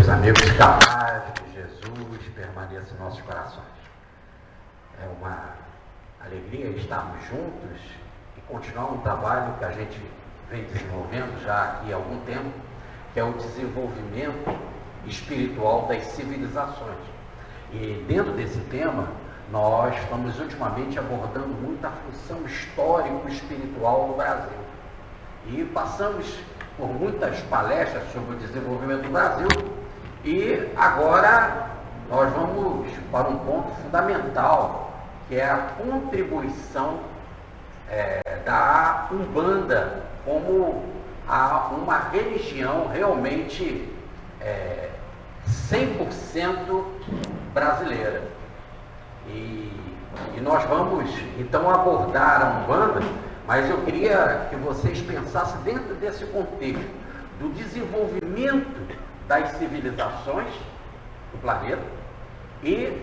Meus amigos, que a paz de Jesus permaneça em nossos corações. É uma alegria estarmos juntos e continuar um trabalho que a gente vem desenvolvendo já aqui há algum tempo, que é o desenvolvimento espiritual das civilizações. E dentro desse tema, nós estamos ultimamente abordando muito a função histórico-espiritual do Brasil. E passamos por muitas palestras sobre o desenvolvimento do Brasil e agora nós vamos para um ponto fundamental, que é a contribuição da Umbanda como uma religião realmente 100% brasileira. E nós vamos então abordar a Umbanda, mas eu queria que vocês pensassem dentro desse contexto do desenvolvimento das civilizações do planeta e,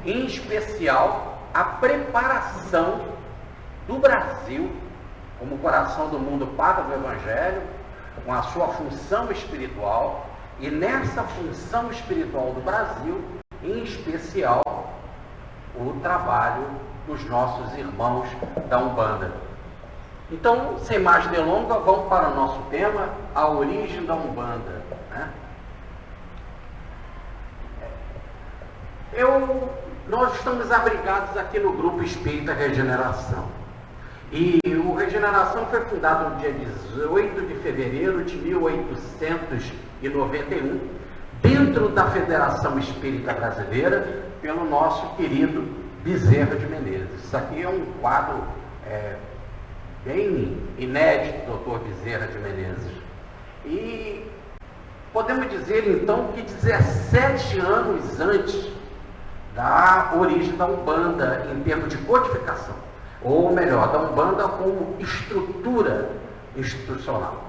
em especial, a preparação do Brasil como coração do mundo pátria do Evangelho, com a sua função espiritual, e nessa função espiritual do Brasil, em especial, o trabalho dos nossos irmãos da Umbanda. Então, sem mais delongas, vamos para o nosso tema, a origem da Umbanda, né? Nós estamos abrigados aqui no Grupo Espírita Regeneração. E o Regeneração foi fundado no dia 18 de fevereiro de 1891, dentro da Federação Espírita Brasileira, pelo nosso querido Bezerra de Menezes. Isso aqui é um quadro bem inédito, doutor Bezerra de Menezes. E podemos dizer então que 17 anos antes da origem da Umbanda em termos de codificação, ou melhor, da Umbanda como estrutura institucional,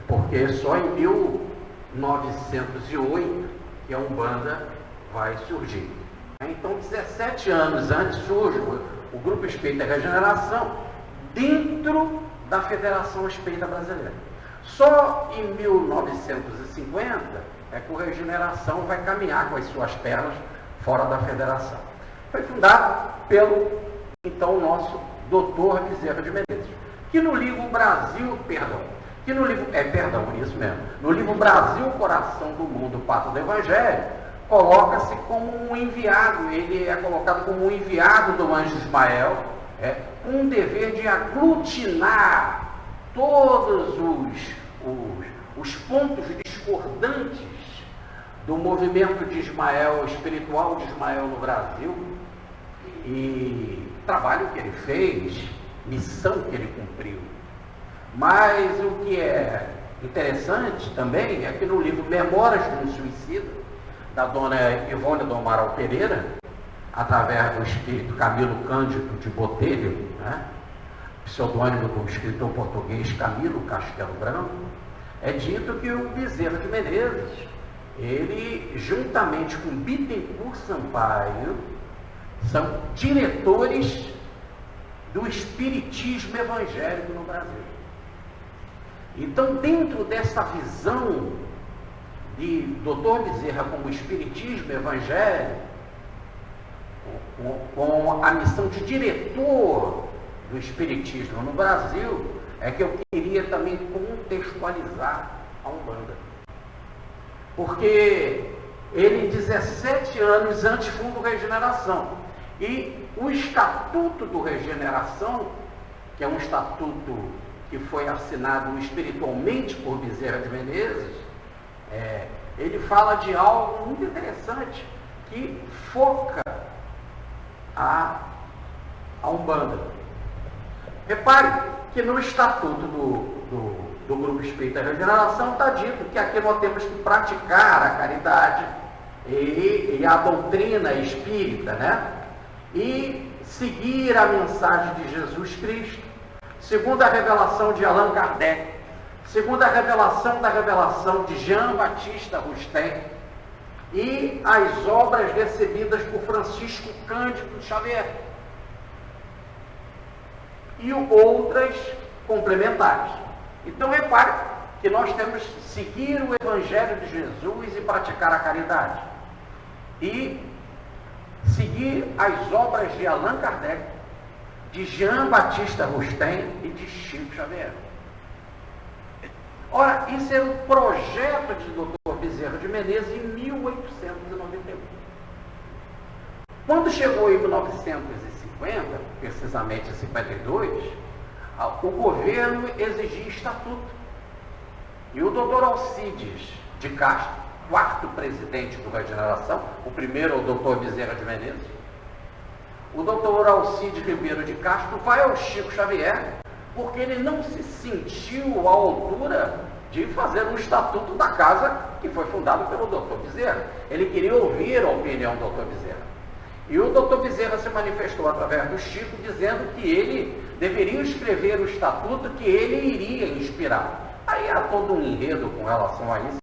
porque só em 1908 que a Umbanda vai surgir. Então, 17 anos antes surge o Grupo Espírita Regeneração dentro da Federação Espírita Brasileira. Só em 1950 é que o Regeneração vai caminhar com as suas pernas fora da Federação. Foi fundado pelo, então, nosso doutor Bezerra de Menezes, que no livro Brasil, isso mesmo, no livro Brasil, Coração do Mundo, Pátria do Evangelho, coloca-se como um enviado, ele é colocado como um enviado do anjo Ismael, com um dever de aglutinar todos os pontos discordantes do movimento de Ismael, espiritual de Ismael no Brasil, e trabalho que ele fez, missão que ele cumpriu. Mas o que é interessante também é que no livro Memórias de um Suicida, da dona Ivone do Amaral Pereira, através do espírito Camilo Cândido de Botelho, né, pseudônimo do escritor português Camilo Castelo Branco, é dito que o Bezerra de Menezes, ele, juntamente com Bittencourt Sampaio, são diretores do espiritismo evangélico no Brasil. Então, dentro dessa visão de Dr. Bezerra como espiritismo evangélico, com a missão de diretor do espiritismo no Brasil, é que eu queria também contextualizar a Umbanda. Porque ele, 17 anos antes, funda o Regeneração. E o Estatuto do Regeneração, que é um estatuto que foi assinado espiritualmente por Bezerra de Menezes, ele fala de algo muito interessante, que foca a Umbanda. Repare que no Estatuto do Grupo Espírita Regeneração está dito que aqui nós temos que praticar a caridade e a doutrina espírita, né? E seguir a mensagem de Jesus Cristo, segundo a revelação de Allan Kardec, segundo a revelação de Jean Baptista Rustem, e as obras recebidas por Francisco Cândido Xavier, e outras complementares. Então repare que nós temos que seguir o Evangelho de Jesus e praticar a caridade. E seguir as obras de Allan Kardec, de Jean Baptiste Rustem e de Chico Xavier. Ora, isso era o projeto de Dr. Bezerra de Menezes em 1891. Quando chegou em 1950, precisamente em 52, o governo exigia estatuto. E o Dr. Alcides de Castro, quarto presidente do Regeneração, o primeiro é o Dr. Bezerra de Menezes, o Dr. Alcides Ribeiro de Castro vai ao Chico Xavier porque ele não se sentiu à altura de fazer um estatuto da casa que foi fundado pelo Dr. Bezerra. Ele queria ouvir a opinião do Dr. Bezerra. E o Dr. Bezerra se manifestou através do Chico, dizendo que ele deveria escrever o estatuto que ele iria inspirar. Aí há todo um enredo com relação a isso,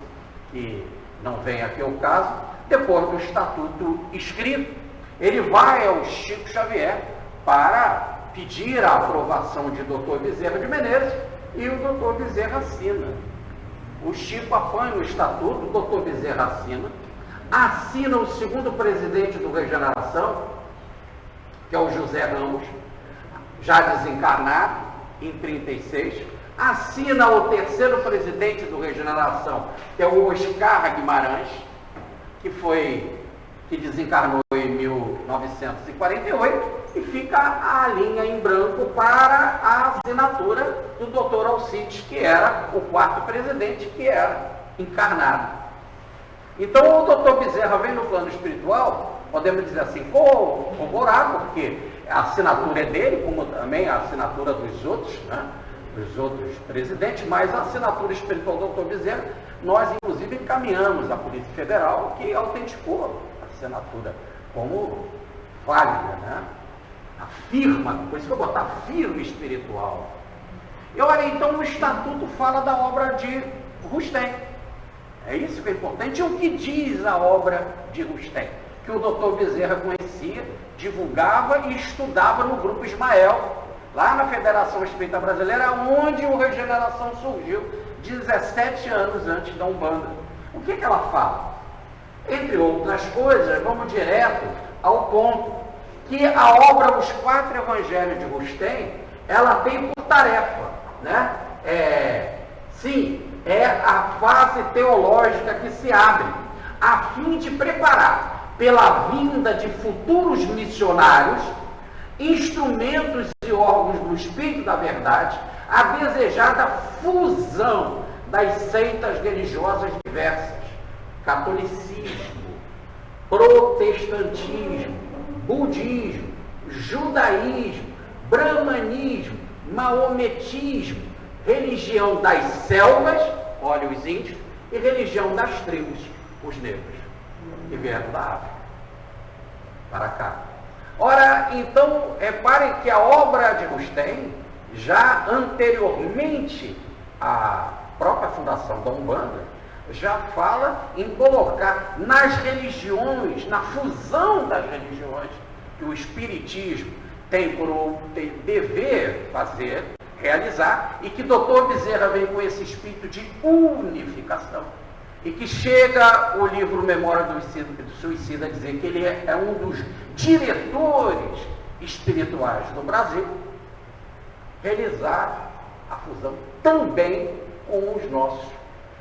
que não vem aqui ao caso. Depois do estatuto escrito, ele vai ao Chico Xavier para pedir a aprovação de Dr. Bezerra de Menezes, e o Dr. Bezerra assina. O Chico apanha o estatuto, o Dr. Bezerra assina o segundo presidente do Regeneração, que é o José Ramos, já desencarnado, em 36, assina o terceiro presidente do Regeneração, que é o Oscar Guimarães, que desencarnou em 1948, e fica a linha em branco para a assinatura do Dr. Alcides, que era o quarto presidente, que era encarnado. Então o Dr. Bezerra vem no plano espiritual, podemos dizer assim, corroborar, porque a assinatura é dele, como também a assinatura dos outros, né, dos outros presidentes, mas a assinatura espiritual do Dr. Bezerra, nós inclusive encaminhamos à Polícia Federal, que autenticou a assinatura como válida, né? Afirma, por isso que eu vou botar firme espiritual. E olha, então o estatuto fala da obra de Rustem. É isso que é importante. E o que diz a obra de Rustem? Que o Dr. Bezerra conhecia, divulgava e estudava no Grupo Ismael, lá na Federação Espírita Brasileira, onde o Regeneração surgiu 17 anos antes da Umbanda. O que ela fala? Entre outras coisas, vamos direto ao ponto, que a obra Os Quatro Evangelhos de Rustem, ela tem por tarefa, né? É a fase teológica que se abre, a fim de preparar pela vinda de futuros missionários, instrumentos e órgãos do Espírito da Verdade, a desejada fusão das seitas religiosas diversas, catolicismo, protestantismo, budismo, judaísmo, brahmanismo, maometismo, religião das selvas, olha os índios, e religião das tribos, os negros, que vieram da África para cá. Ora, então, reparem que a obra de Rustem, já anteriormente à própria fundação da Umbanda, já fala em colocar nas religiões, na fusão das religiões, que o Espiritismo tem por dever fazer, realizar, e que Dr. Bezerra vem com esse espírito de unificação. E que chega o livro Memória do Suicida a dizer que ele é um dos diretores espirituais do Brasil, realizar a fusão também com os nossos,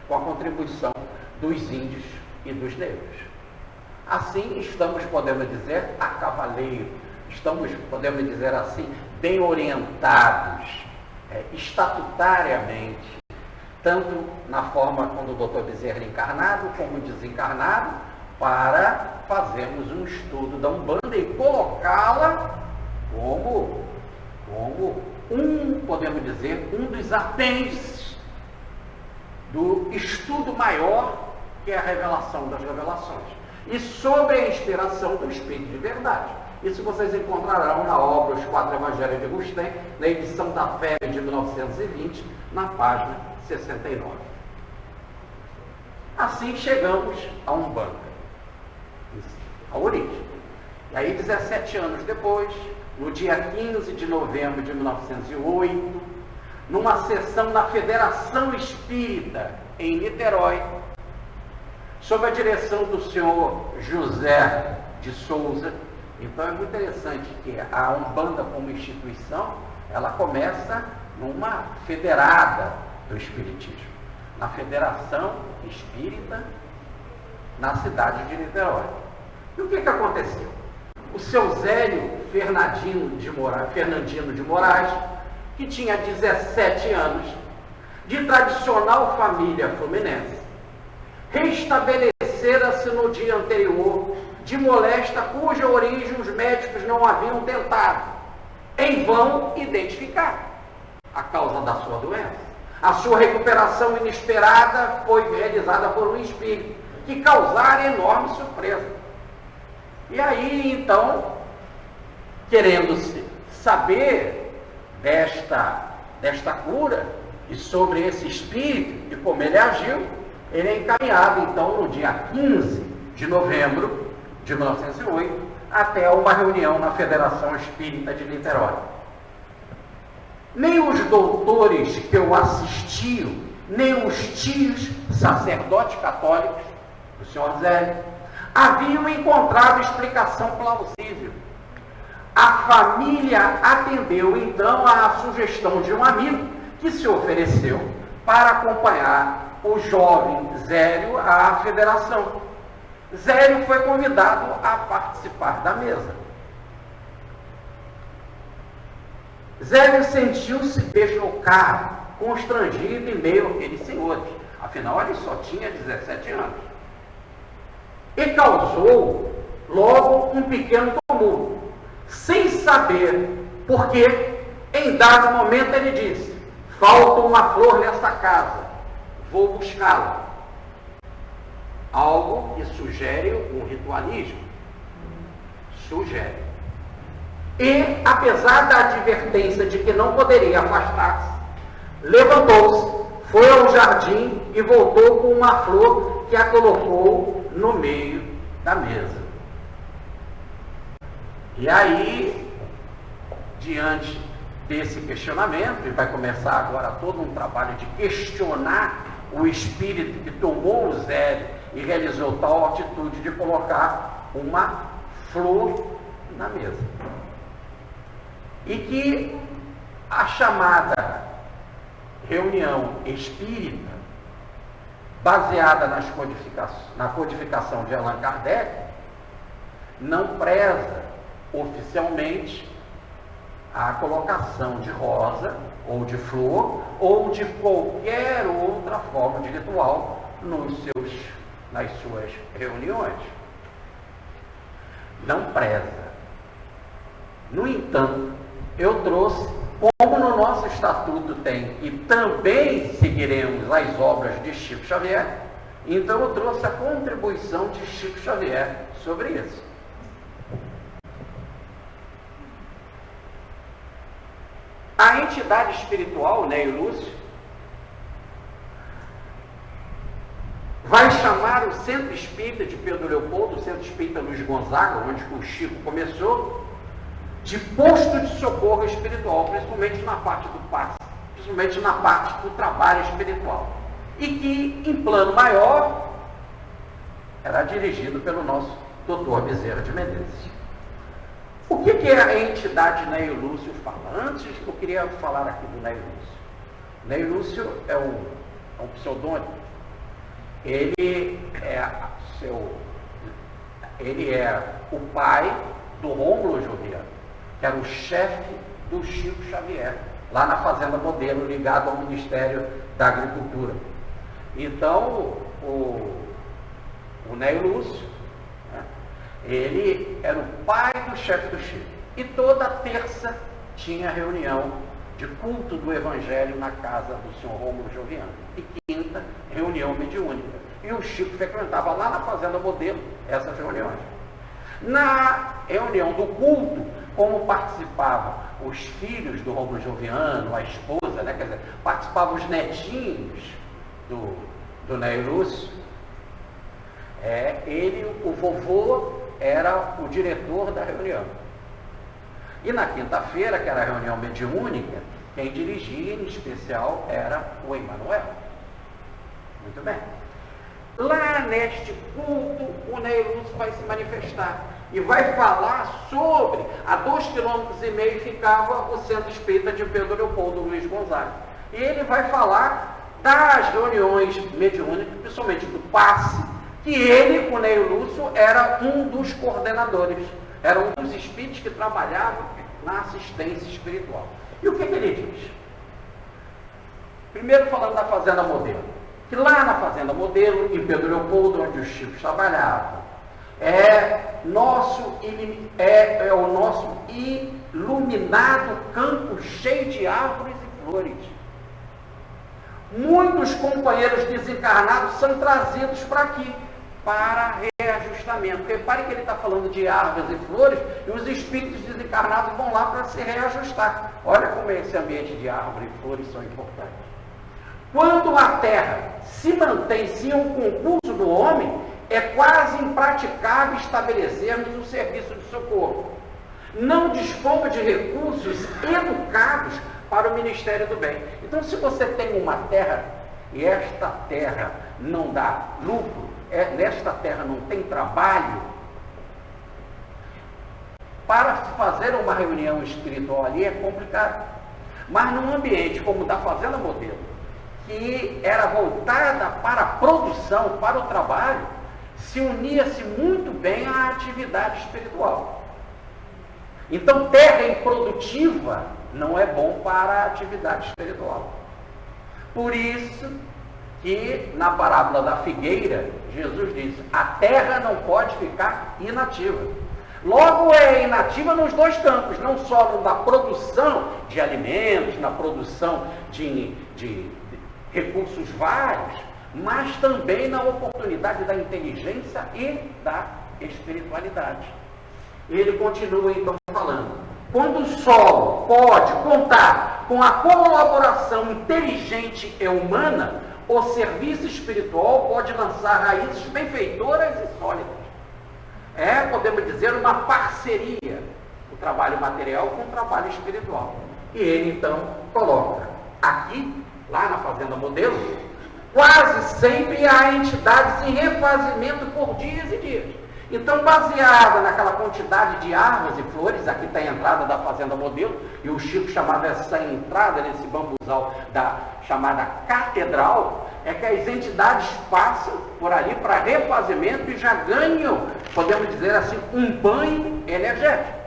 com a contribuição dos índios e dos negros. Assim, estamos, podemos dizer, a cavaleiro, estamos, podemos dizer assim, bem orientados, estatutariamente, tanto na forma quando o Dr. Bezerra é encarnado, como desencarnado, para fazermos um estudo da Umbanda e colocá-la como podemos dizer, um dos apêndices do estudo maior, que é a revelação das revelações, e sobre a inspiração do Espírito de Verdade. Isso vocês encontrarão na obra Os Quatro Evangelhos de Rustem, na edição da FEB de 1920, na página 69. Assim chegamos a Umbanda, a origem. E aí, 17 anos depois, no dia 15 de novembro de 1908, numa sessão da Federação Espírita em Niterói, sob a direção do senhor José de Souza. Então é muito interessante que a Umbanda como instituição, ela começa numa federada do Espiritismo, na Federação Espírita, na cidade de Niterói. E o que aconteceu? O seu Zélio Fernandino de Moraes, que tinha 17 anos, de tradicional família fluminense, restabelecera-se no dia anterior de moléstia cuja origem os médicos não haviam tentado, em vão, identificar a causa da sua doença. A sua recuperação inesperada foi realizada por um espírito que causara enorme surpresa. E aí, então, querendo-se saber desta cura e sobre esse espírito e como ele agiu, ele é encaminhado, então, no dia 15 de novembro de 1908, até uma reunião na Federação Espírita de Niterói. Nem os doutores que o assistiam, nem os tios sacerdotes católicos do senhor Zélio, haviam encontrado explicação plausível. A família atendeu então à sugestão de um amigo que se ofereceu para acompanhar o jovem Zélio à federação. Zélio foi convidado a participar da mesa. Zélio sentiu-se deslocado, constrangido em meio àqueles senhores. Afinal, ele só tinha 17 anos. E causou logo um pequeno tumulto, sem saber porque, em dado momento, ele disse: falta uma flor nesta casa, vou buscá-la. Algo que sugere um ritualismo. Sugere. E, apesar da advertência de que não poderia afastar-se, levantou-se, foi ao jardim e voltou com uma flor que a colocou no meio da mesa. E aí, diante desse questionamento, e vai começar agora todo um trabalho de questionar o espírito que tomou o Zélio e realizou tal atitude de colocar uma flor na mesa. E que a chamada reunião espírita, baseada na codificação de Allan Kardec, não preza oficialmente a colocação de rosa, ou de flor, ou de qualquer outra forma de ritual nas suas reuniões. Não preza. No entanto, eu trouxe, como no nosso estatuto tem, e também seguiremos as obras de Chico Xavier, então eu trouxe a contribuição de Chico Xavier sobre isso. A entidade espiritual, Neio Lúcio, vai chamar o Centro Espírita de Pedro Leopoldo, o Centro Espírita Luiz Gonzaga, onde o Chico começou, de posto de socorro espiritual, principalmente na parte do passe, principalmente na parte do trabalho espiritual. E que, em plano maior, era dirigido pelo nosso doutor Bezerra de Menezes. O que a entidade Neio Lúcio fala? Antes, eu queria falar aqui do Neio Lúcio. Neio Lúcio é um pseudônimo. Ele é o pai do Rômulo Joviano, que era o chefe do Chico Xavier, lá na Fazenda Modelo, ligado ao Ministério da Agricultura. Então, o Neio Lúcio, né, ele era o pai do chefe do Chico. E toda terça tinha reunião de culto do Evangelho na casa do senhor Rômulo Joviano. E quinta, reunião mediúnica. E o Chico frequentava lá na Fazenda Modelo essas reuniões. Na reunião do culto, como participavam os filhos do Rômulo Joviano, a esposa, né, quer dizer, participavam os netinhos do Neio Lúcio, o vovô era o diretor da reunião. E na quinta-feira, que era a reunião mediúnica, Quem dirigia, em especial, era o Emmanuel. Muito bem. Lá neste culto, o Ney Lúcio vai se manifestar e vai falar sobre, a 2,5 km ficava o Centro Espírita de Pedro Leopoldo Luiz Gonzaga. E ele vai falar das reuniões mediúnicas, principalmente do passe, que ele, o Ney Lúcio, era um dos coordenadores, era um dos espíritos que trabalhavam na assistência espiritual. E o que ele diz? Primeiro falando da Fazenda Modelo, que lá na Fazenda Modelo, em Pedro Leopoldo, onde os Chicos trabalhavam, é o nosso iluminado campo cheio de árvores e flores. Muitos companheiros desencarnados são trazidos para aqui, para reajustamento. Repare que ele está falando de árvores e flores, e os espíritos desencarnados vão lá para se reajustar. Olha como esse ambiente de árvores e flores são importantes. Quando a terra se mantém sem o concurso do homem, é quase impraticável estabelecermos um serviço de socorro. Não dispomos de recursos educados para o Ministério do Bem. Então, se você tem uma terra e esta terra não dá lucro, nesta terra não tem trabalho, para se fazer uma reunião espiritual ali é complicado. Mas num ambiente como o da Fazenda Modelo, que era voltada para a produção, para o trabalho, se unia-se muito bem à atividade espiritual. Então, terra improdutiva não é bom para a atividade espiritual. Por isso que na parábola da figueira, Jesus diz, a terra não pode ficar inativa. Logo é inativa nos dois campos, não só na produção de alimentos, na produção de recursos vários, mas também na oportunidade da inteligência e da espiritualidade. Ele continua então falando, quando o solo pode contar com a colaboração inteligente e humana, o serviço espiritual pode lançar raízes benfeitoras e sólidas. Podemos dizer, uma parceria, o trabalho material com o trabalho espiritual. E ele então coloca aqui, lá na Fazenda Modelo, quase sempre há entidades em refazimento por dias e dias. Então, baseada naquela quantidade de árvores e flores, aqui está a entrada da Fazenda Modelo, e o Chico chamava essa entrada nesse bambuzal da chamada catedral, é que as entidades passam por ali para refazimento e já ganham, podemos dizer assim, um banho energético.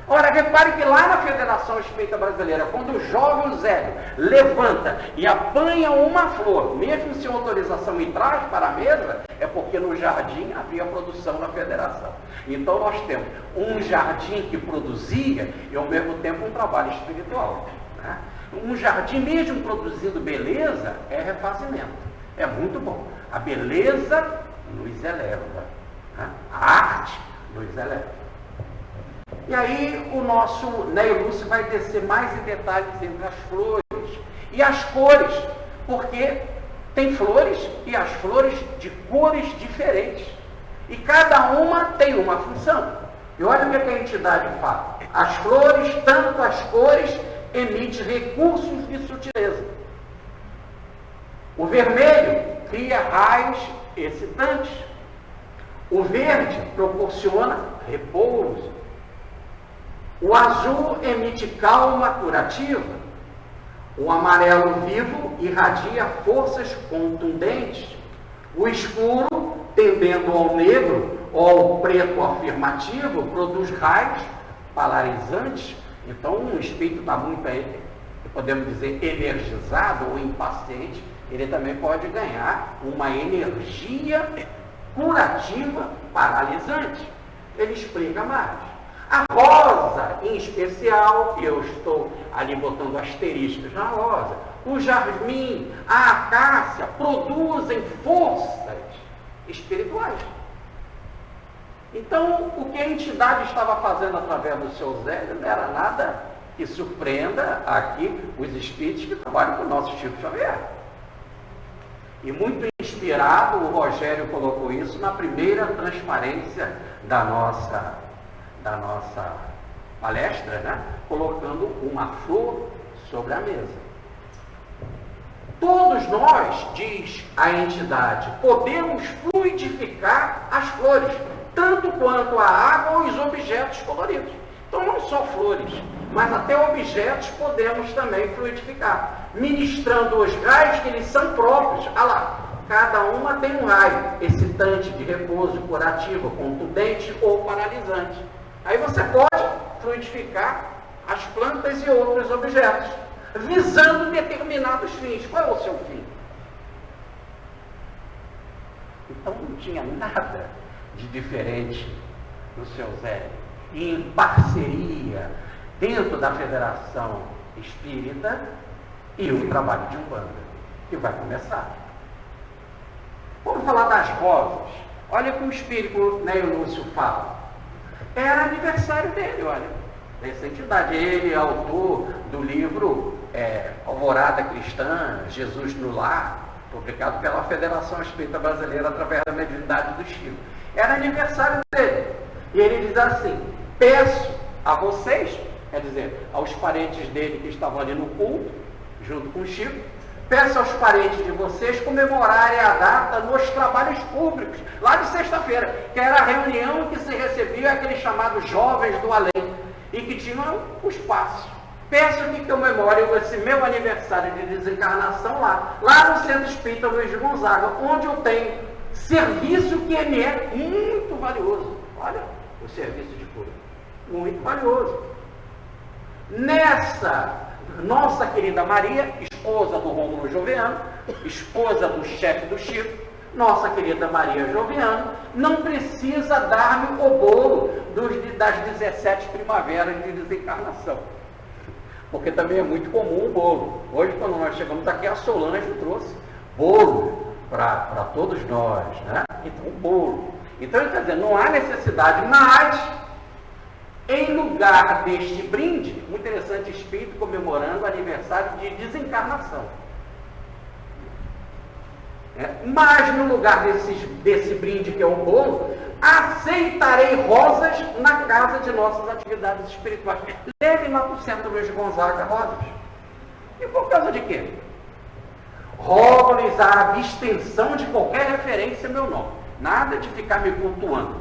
Ora, repare que lá na Federação Espírita Brasileira, quando o jovem Zélio levanta e apanha uma flor, mesmo sem autorização e traz para a mesa, é porque no jardim havia produção na Federação. Então nós temos um jardim que produzia e ao mesmo tempo um trabalho espiritual. Né? Um jardim mesmo produzindo beleza é refazimento. É muito bom. A beleza nos eleva. Né? A arte nos eleva. E aí o nosso Ney Lúcio vai descer mais em detalhes entre as flores e as cores, porque tem flores e as flores de cores diferentes. E cada uma tem uma função. E olha o que a entidade fala. As flores, tanto as cores, emitem recursos de sutileza. O vermelho cria raios excitantes. O verde proporciona repouso. O azul emite calma curativa. O amarelo vivo irradia forças contundentes. O escuro, tendendo ao negro ou ao preto afirmativo, produz raios polarizantes. Então, um espírito está muito, podemos dizer, energizado ou impaciente, ele também pode ganhar uma energia curativa paralisante. Ele explica mais. A rosa, em especial, eu estou ali botando asteriscos na rosa, o jasmim, a acácia produzem forças espirituais. Então, o que a entidade estava fazendo através do seu Zélio não era nada que surpreenda aqui os espíritos que trabalham com o nosso Chico Xavier. E muito inspirado, o Rogério colocou isso na primeira transparência da nossa palestra, né? Colocando uma flor sobre a mesa. Todos nós, diz a entidade, podemos fluidificar as flores, tanto quanto a água ou os objetos coloridos. Então não só flores, mas até objetos podemos também fluidificar, ministrando os raios que eles são próprios. Ah lá, cada uma tem um raio, excitante, de repouso, curativo, contundente ou paralisante. Aí você pode fluidificar as plantas e outros objetos, visando determinados fins. Qual é o seu fim? Então não tinha nada de diferente no seu Zé. E em parceria, dentro da Federação Espírita, e o trabalho de Umbanda, que vai começar. Vamos falar das rosas. Olha o que o espírito Neio Lúcio fala. Era aniversário dele, olha, dessa entidade. Ele é autor do livro Alvorada Cristã, Jesus no Lar, publicado pela Federação Espírita Brasileira através da mediunidade do Chico. Era aniversário dele. E ele diz assim: peço a vocês, quer dizer, aos parentes dele que estavam ali no culto, junto com o Chico, peço aos parentes de vocês comemorarem a data nos trabalhos públicos, lá de sexta-feira, que era a reunião que se recebia aqueles chamados jovens do além, e que tinham os passos. Peço que comemorem esse meu aniversário de desencarnação lá no Centro Espírita Luiz de Gonzaga, onde eu tenho serviço que me é muito valioso. Olha o serviço de cura, muito valioso. Nessa, nossa querida Maria, esposa do Rômulo Joviano, esposa do chefe do Chico, nossa querida Maria Joviano, não precisa dar-me o bolo das 17 primaveras de desencarnação. Porque também é muito comum o bolo. Hoje, quando nós chegamos aqui, a Solange trouxe bolo para todos nós, né? Então, bolo. Então, quer dizer, não há necessidade, mas em lugar deste brinde, um interessante espírito comemorando o aniversário de desencarnação. Mas no lugar desse brinde que é o bolo, aceitarei rosas na casa de nossas atividades espirituais. Leve lá para o Centro Luiz de Gonzaga rosas. E por causa de quê? Rogo-lhes a abstenção de qualquer referência ao meu nome. Nada de ficar me cultuando.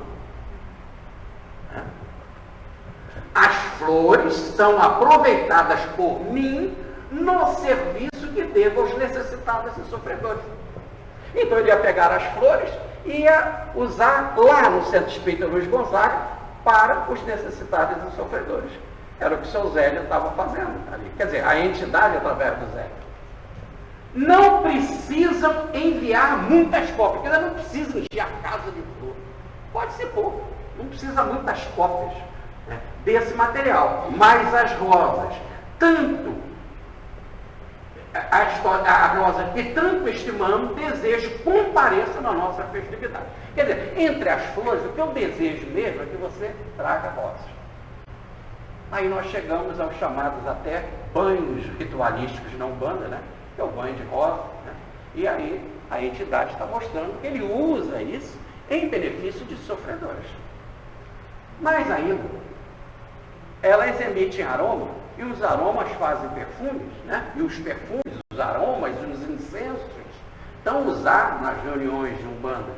As flores são aproveitadas por mim no serviço que devo aos necessitados e sofredores. Então ele ia pegar as flores e ia usar lá no Centro Espírita Luiz Gonzaga para os necessitados e sofredores. Era o que o seu Zélio estava fazendo ali. Quer dizer, a entidade através do Zélio. Não precisam enviar muitas cópias, porque não precisa encher a casa de flor. Pode ser pouco, não precisa muitas cópias desse material. Mas as rosas, tanto a rosa que tanto estimamos, desejo compareça na nossa festividade. Quer dizer, entre as flores, o que eu desejo mesmo é que você traga rosas. Aí nós chegamos aos chamados até banhos ritualísticos na Umbanda, né? Que é o banho de rosa, né? E aí a entidade está mostrando que ele usa isso em benefício de sofredores. Mais ainda, elas emitem aroma, e os aromas fazem perfumes, né? E os perfumes, os aromas, os incensos, estão usados nas reuniões de Umbanda.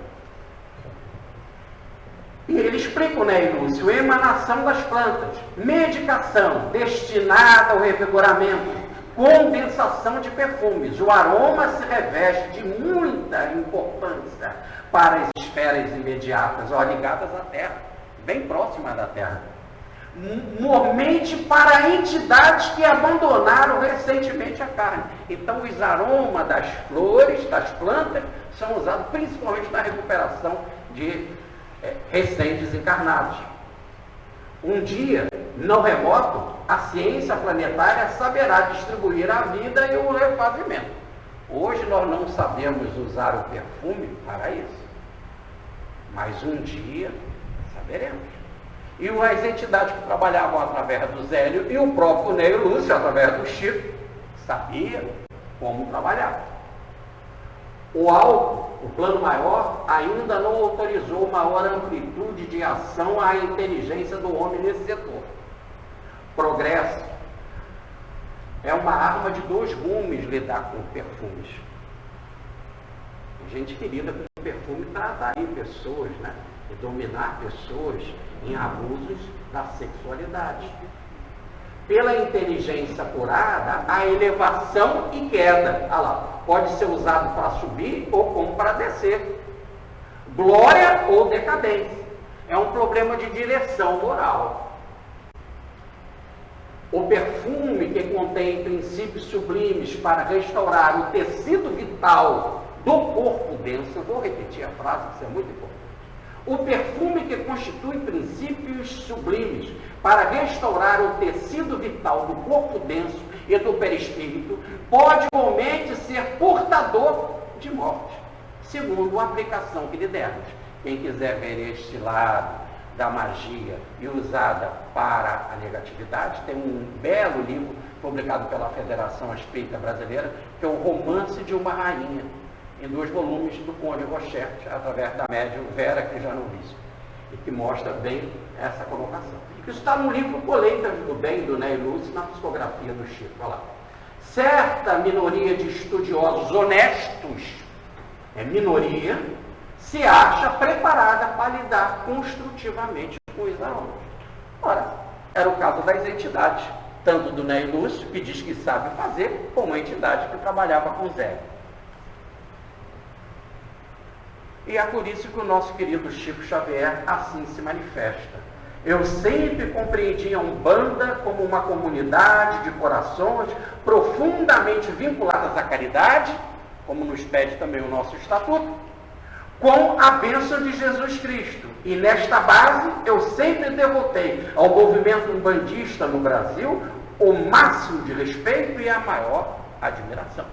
E ele explica, né, Lúcio, emanação das plantas, medicação destinada ao revigoramento, condensação de perfumes. O aroma se reveste de muita importância para as esferas imediatas, ligadas à Terra, bem próximas da Terra. Mormente para entidades que abandonaram recentemente a carne. Então os aromas das flores, das plantas, são usados principalmente na recuperação de recém-desencarnados. Um dia, não remoto, a ciência planetária saberá distribuir a vida e o refazimento. Hoje nós não sabemos usar o perfume para isso, mas um dia saberemos. E as entidades que trabalhavam através do Zélio e o próprio Neio Lúcio, através do Chico, sabiam como trabalhar. O alto, o plano maior, ainda não autorizou maior amplitude de ação à inteligência do homem nesse setor. Progresso É uma arma de dois gumes lidar com perfumes. Tem gente que lida com perfume para atrair pessoas, né? E dominar pessoas em abusos da sexualidade. Pela inteligência apurada, a elevação e queda. Olha lá, pode ser usado para subir ou como para descer. Glória ou decadência. É um problema de direção moral. O perfume que contém princípios sublimes para restaurar o tecido vital do corpo denso, eu vou repetir a frase, que isso é muito importante. O perfume que constitui princípios sublimes para restaurar o tecido vital do corpo denso e do perispírito pode igualmente ser portador de morte, segundo a aplicação que lhe demos. Quem quiser ver este lado da magia e usada para a negatividade, tem um belo livro publicado pela Federação Espírita Brasileira, que é o Romance de uma Rainha, em 2 volumes do Conde Rochert, através da médium Vera Cristianovich, e que mostra bem essa colocação. Isso está no livro Colheitas do Bem, do Ney Lúcio, na psicografia do Chico. Olha lá. Certa minoria de estudiosos honestos, minoria, se acha preparada para lidar construtivamente com os alunos. Ora, era o caso das entidades, tanto do Ney Lúcio, que diz que sabe fazer, como a entidade que trabalhava com Zé. E é por isso que o nosso querido Chico Xavier assim se manifesta. Eu sempre compreendi a Umbanda como uma comunidade de corações profundamente vinculadas à caridade, como nos pede também o nosso estatuto, com a bênção de Jesus Cristo. E nesta base eu sempre devotei ao movimento umbandista no Brasil o máximo de respeito e a maior admiração.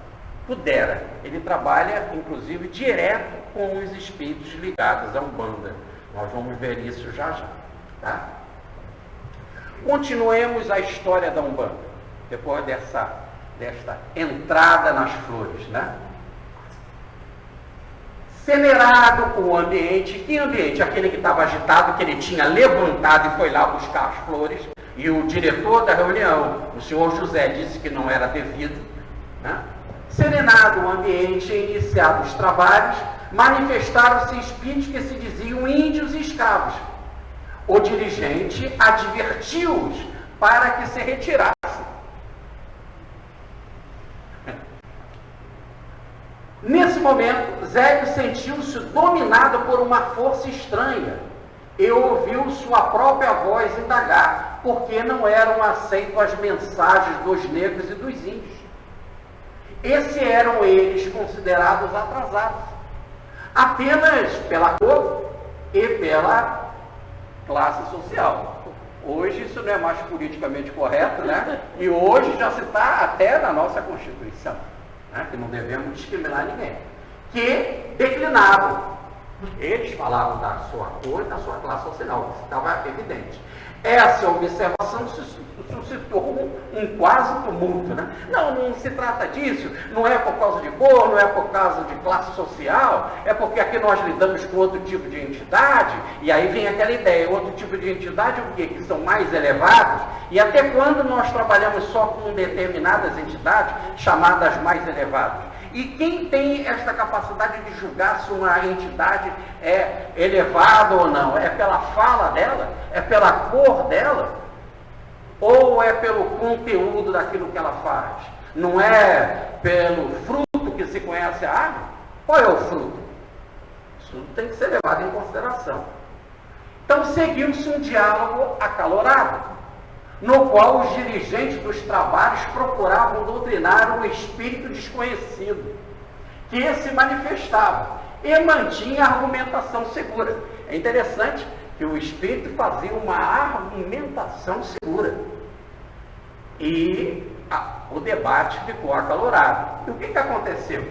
Pudera, ele trabalha inclusive direto com os espíritos ligados à Umbanda. Nós vamos ver isso já já. Tá? Continuemos a história da Umbanda, depois desta entrada nas flores, né? Celerado o ambiente. Que ambiente? Aquele que estava agitado, que ele tinha levantado e foi lá buscar as flores, e o diretor da reunião, o senhor José, disse que não era devido, né? Serenado o ambiente e iniciados os trabalhos, manifestaram-se espíritos que se diziam índios e escravos. O dirigente advertiu-os para que se retirassem. Nesse momento, Zélio sentiu-se dominado por uma força estranha e ouviu sua própria voz indagar por que não eram aceitas as mensagens dos negros e dos índios. Esses eram eles considerados atrasados, apenas pela cor e pela classe social. Hoje isso não é mais politicamente correto, né? E hoje já se está até na nossa Constituição, né? Que não devemos discriminar ninguém. Que declinavam. Eles falavam da sua cor e da sua classe social, isso estava evidente. Essa observação suscitou um quase tumulto, né? Não se trata disso, não é por causa de cor, não é por causa de classe social, é porque aqui nós lidamos com outro tipo de entidade, e aí vem aquela ideia, outro tipo de entidade, o quê? Que são mais elevados, e até quando nós trabalhamos só com determinadas entidades, chamadas mais elevadas. E quem tem esta capacidade de julgar se uma entidade é elevada ou não? É pela fala dela? É pela cor dela? Ou é pelo conteúdo daquilo que ela faz? Não é pelo fruto que se conhece a árvore? Qual é o fruto? Isso tem que ser levado em consideração. Então seguiu-se um diálogo acalorado, no qual os dirigentes dos trabalhos procuravam doutrinar um espírito desconhecido, que se manifestava e mantinha a argumentação segura. É interessante que o espírito fazia uma argumentação segura. E o debate ficou acalorado. E o que aconteceu?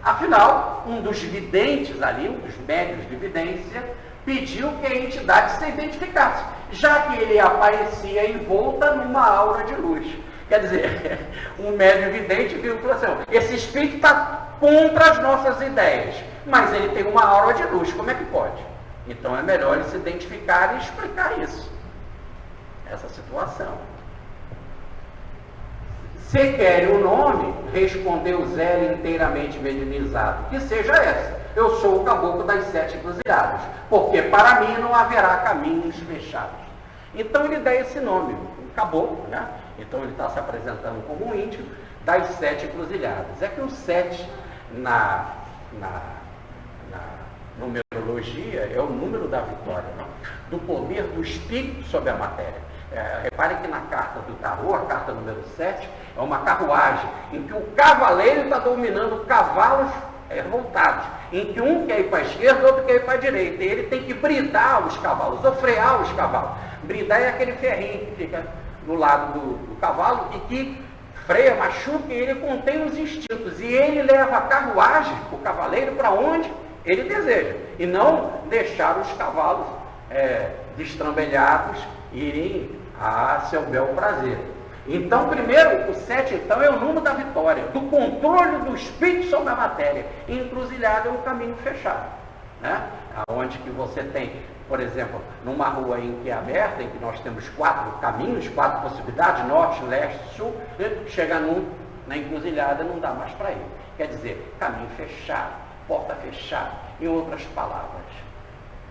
Afinal, um dos videntes ali, um dos médiuns de vidência, pediu que a entidade se identificasse, já que ele aparecia envolta numa aura de luz. Quer dizer, um médium vidente viu e falou assim: esse espírito está contra as nossas ideias, mas ele tem uma aura de luz, como é que pode? Então é melhor ele se identificar e explicar isso, essa situação. Se quer o nome, respondeu Zé inteiramente meninizado, que seja essa. Eu sou o caboclo das 7 encruzilhadas, porque para mim não haverá caminhos fechados. Então ele dá esse nome, o caboclo, né? Então ele está se apresentando como um índio das 7 encruzilhadas. É que o 7 na numerologia é o número da vitória, né? Do poder do espírito sobre a matéria. Repare que na carta do tarô, a carta número 7, é uma carruagem em que o cavaleiro está dominando cavalos revoltados, em que um quer ir para a esquerda, outro quer ir para a direita, e ele tem que bridar os cavalos, ou frear os cavalos. Bridar é aquele ferrinho que fica do lado do cavalo e que freia, machuca, e ele contém os instintos, e ele leva a carruagem, o cavaleiro, para onde ele deseja, e não deixar os cavalos destrambelhados irem a seu bel prazer. Então, primeiro, o 7, então, é o número da vitória, do controle do espírito sobre a matéria. E encruzilhada é um caminho fechado, né? Onde que você tem, por exemplo, numa rua em que é aberta, em que nós temos 4 caminhos, 4 possibilidades, norte, leste, sul, chega na encruzilhada, não dá mais para ir. Quer dizer, caminho fechado, porta fechada, em outras palavras,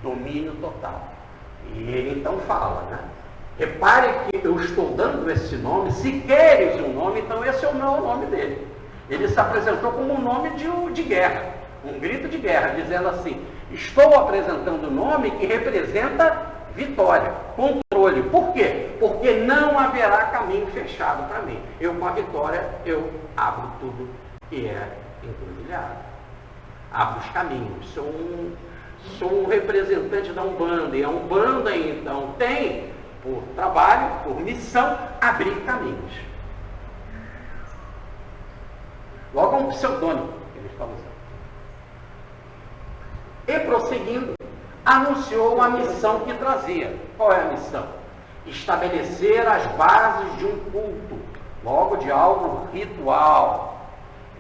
domínio total. E ele então fala, né? Repare que eu estou dando esse nome, se queres um nome, então esse é o meu nome dele. Ele se apresentou como um nome de guerra, um grito de guerra, dizendo assim, estou apresentando um nome que representa vitória, controle. Por quê? Porque não haverá caminho fechado para mim. Eu, com a vitória, eu abro tudo que é encruzilhado. Abro os caminhos. Sou um representante da Umbanda, e a Umbanda, então, tem por trabalho, por missão, abrir caminhos. Logo um pseudônimo que ele está usando. E prosseguindo, anunciou a missão que trazia. Qual é a missão? Estabelecer as bases de um culto, logo de algo ritual,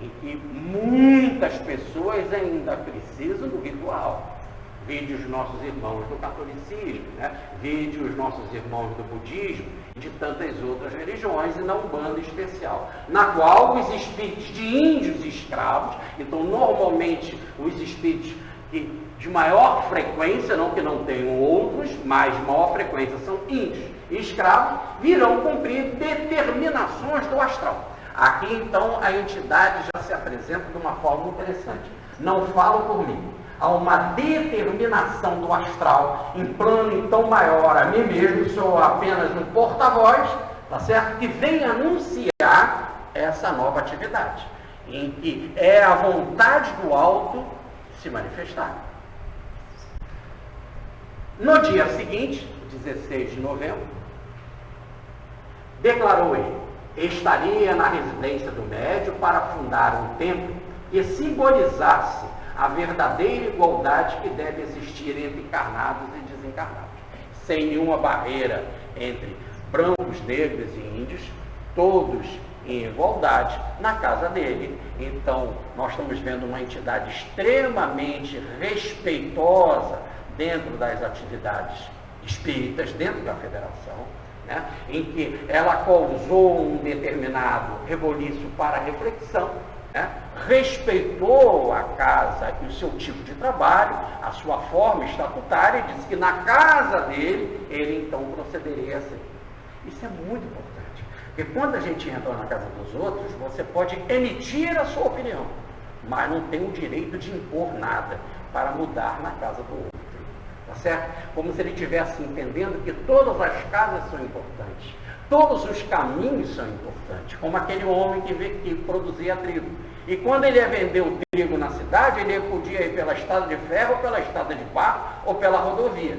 em que muitas pessoas ainda precisam do ritual. Vide os nossos irmãos do catolicismo, né? Vide os nossos irmãos do budismo e de tantas outras religiões, e na Umbanda em especial, na qual os espíritos de índios escravos, então normalmente os espíritos que de maior frequência, não que não tenham outros, mas de maior frequência são índios e escravos, virão cumprir determinações do astral. Aqui então a entidade já se apresenta de uma forma interessante. Não falo por mim. Há uma determinação do astral em plano então maior a mim mesmo, sou apenas um porta-voz, tá certo? Que vem anunciar essa nova atividade, em que é a vontade do alto se manifestar. No dia seguinte, 16 de novembro, declarou ele, estaria na residência do médium para fundar um templo que simbolizasse a verdadeira igualdade que deve existir entre encarnados e desencarnados, sem nenhuma barreira entre brancos, negros e índios, todos em igualdade na casa dele. Então, nós estamos vendo uma entidade extremamente respeitosa dentro das atividades espíritas, dentro da federação, né? Em que ela causou um determinado reboliço para a reflexão, né? Respeitou a casa e o seu tipo de trabalho, a sua forma estatutária, e disse que na casa dele, ele então procederia assim. Isso é muito importante, porque quando a gente entra na casa dos outros, você pode emitir a sua opinião, mas não tem o direito de impor nada para mudar na casa do outro, tá certo? Como se ele estivesse entendendo que todas as casas são importantes, todos os caminhos são importantes, como aquele homem que produzia trigo. E quando ele ia vender o trigo na cidade, ele podia ir pela estrada de ferro, ou pela estrada de barro, ou pela rodovia.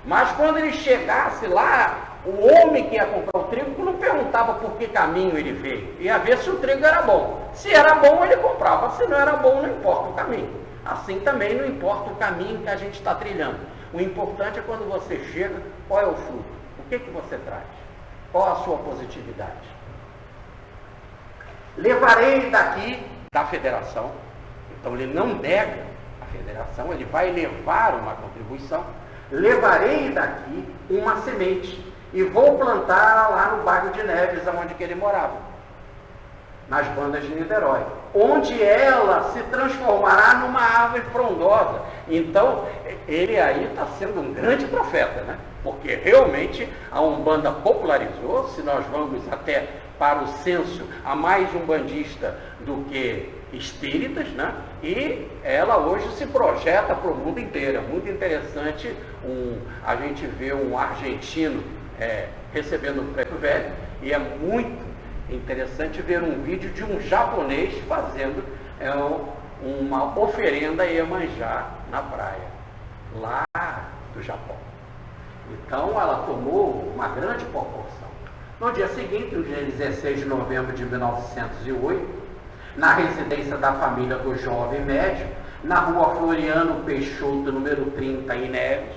Mas quando ele chegasse lá, o homem que ia comprar o trigo não perguntava por que caminho ele veio. Ia ver se o trigo era bom. Se era bom, ele comprava. Se não era bom, não importa o caminho. Assim também não importa o caminho que a gente está trilhando. O importante é quando você chega, qual é o fruto? O que você traz? Qual a sua positividade? Levarei daqui da federação, então ele não nega a federação, ele vai levar uma contribuição. Levarei daqui uma semente e vou plantar lá no bairro de Neves, onde que ele morava. nas bandas de Niterói, onde ela se transformará numa árvore frondosa. Então, ele aí está sendo um grande profeta, né? Porque realmente a Umbanda popularizou. Se nós vamos até para o censo, há mais umbandista do que espíritas, né? E ela hoje se projeta para o mundo inteiro. É muito interessante a gente ver um argentino recebendo o preto velho, e é muito interessante ver um vídeo de um japonês fazendo uma oferenda a Iemanjá na praia, lá do Japão. Então ela tomou uma grande proporção. No dia seguinte, no dia 16 de novembro de 1908, na residência da família do jovem médico, na rua Floriano Peixoto, número 30, em Neves,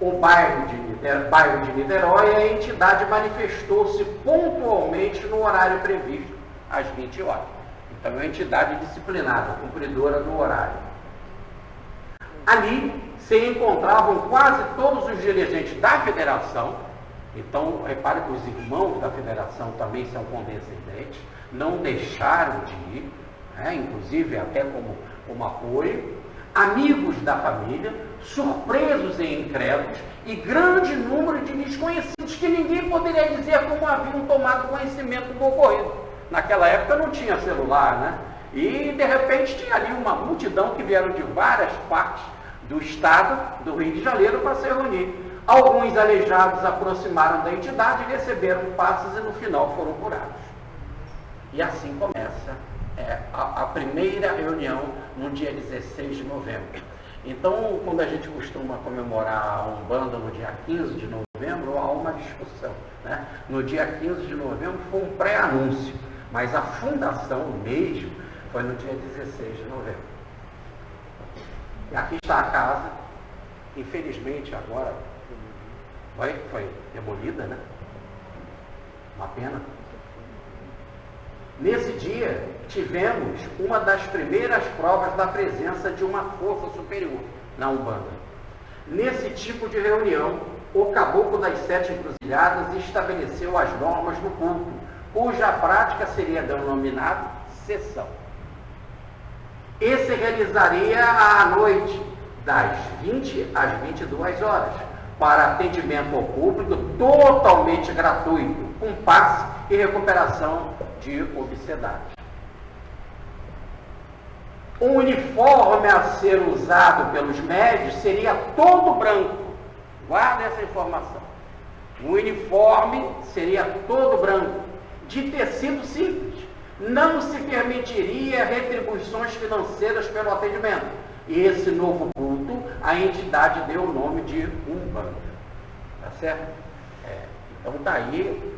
o bairro de Niterói, a entidade manifestou-se pontualmente no horário previsto, às 20 horas. Então é uma entidade disciplinada, cumpridora do horário. Ali se encontravam quase todos os dirigentes da federação. Então, repare que os irmãos da federação também são condescendentes, não deixaram de ir, inclusive até como apoio, amigos da família, surpresos e incrédulos, e grande número de desconhecidos que ninguém poderia dizer como haviam tomado conhecimento do ocorrido. Naquela época não tinha celular, né? E de repente tinha ali uma multidão que vieram de várias partes do estado do Rio de Janeiro para se reunir. Alguns aleijados aproximaram da entidade e receberam passes, e no final foram curados. E assim começa a primeira reunião no dia 16 de novembro. Então, quando a gente costuma comemorar a Umbanda no dia 15 de novembro, há uma discussão, né? No dia 15 de novembro foi um pré-anúncio, mas a fundação mesmo foi no dia 16 de novembro. E aqui está a casa, infelizmente agora foi demolida, né? Uma pena. Nesse dia, tivemos uma das primeiras provas da presença de uma força superior na Umbanda. Nesse tipo de reunião, o Caboclo das Sete Encruzilhadas estabeleceu as normas do culto, cuja prática seria denominada sessão. E se realizaria à noite, das 20 às 22 horas, para atendimento ao público totalmente gratuito, com passe e recuperação de obscenidade. O uniforme a ser usado pelos médios seria todo branco. Guarda essa informação. O uniforme seria todo branco, de tecido simples. Não se permitiria retribuições financeiras pelo atendimento. E esse novo culto, a entidade deu o nome de Umbanda. Tá certo? Então está aí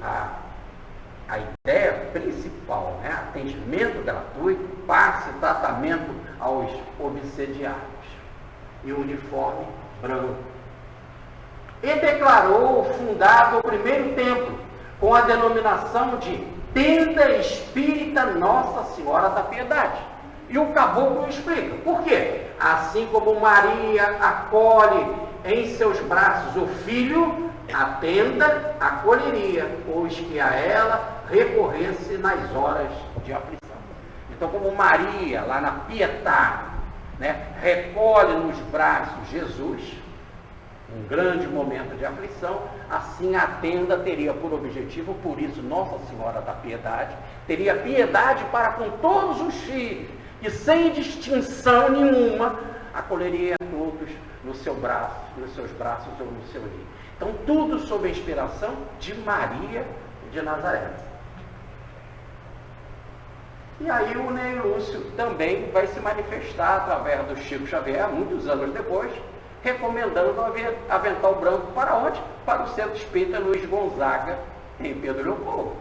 a ideia principal, né? Atendimento gratuito, passe, tratamento aos obsediados. E o uniforme branco. E declarou fundado o primeiro templo, com a denominação de Tenda Espírita Nossa Senhora da Piedade. E o caboclo explica. Por quê? Assim como Maria acolhe em seus braços o filho, a tenda acolheria os que a ela recorresse nas horas de aflição. Então, como Maria, lá na Pietà, né, recolhe nos braços Jesus, um grande momento de aflição, assim a tenda teria por objetivo, por isso Nossa Senhora da Piedade, teria piedade para com todos os filhos, e sem distinção nenhuma, acolheria todos no seu braço, nos seus braços ou no seu ninho. Então, tudo sob a inspiração de Maria de Nazaré. E aí o Ney Lúcio também vai se manifestar através do Chico Xavier, muitos anos depois, recomendando o avental branco para onde? Para o Centro Espírita Luiz Gonzaga, em Pedro Leopoldo.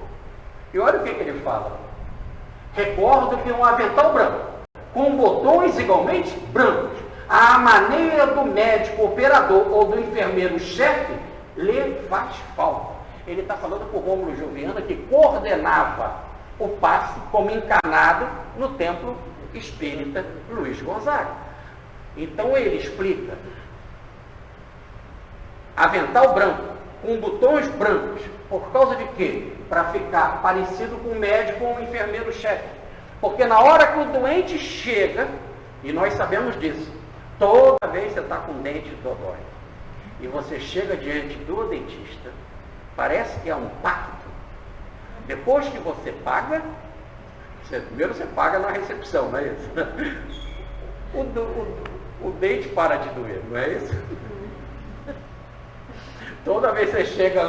E olha o que ele fala. Recordo que um avental branco, com botões igualmente brancos, à maneira do médico operador ou do enfermeiro-chefe, lhe faz falta. Ele está falando por Rômulo Joviana, que coordenava o passe como encarnado no Templo Espírita Luiz Gonzaga. Então ele explica: avental branco, com botões brancos. Por causa de quê? Para ficar parecido com o médico ou o enfermeiro-chefe. Porque na hora que o doente chega, e nós sabemos disso, toda vez que você está com dente dodói, e você chega diante do dentista, parece que é um pacto. Depois que você paga, primeiro você paga na recepção, não é isso? O dente para de doer, não é isso? Toda vez que você chega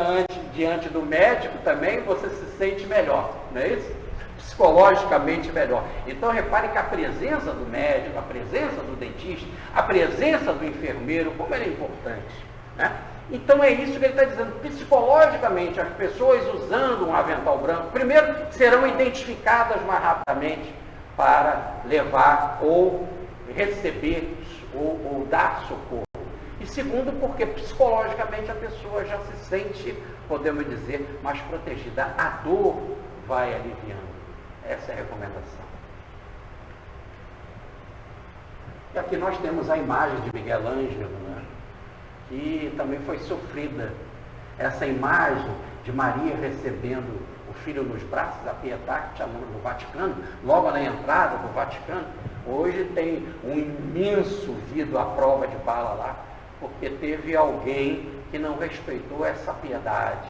diante do médico também, você se sente melhor, não é isso? Psicologicamente melhor. Então repare que a presença do médico, a presença do dentista, a presença do enfermeiro, como ela é importante, né? Então é isso que ele está dizendo. Psicologicamente, as pessoas usando um avental branco, primeiro, serão identificadas mais rapidamente para levar ou receber ou dar socorro. E segundo, porque psicologicamente a pessoa já se sente, podemos dizer, mais protegida. A dor vai aliviando. Essa é a recomendação. E aqui nós temos a imagem de Miguel Ângelo, né? Que também foi sofrida. Essa imagem de Maria recebendo o filho nos braços, a Pietà, que chamamos no Vaticano, logo na entrada do Vaticano, hoje tem um imenso vidro à prova de bala lá, porque teve alguém que não respeitou essa piedade,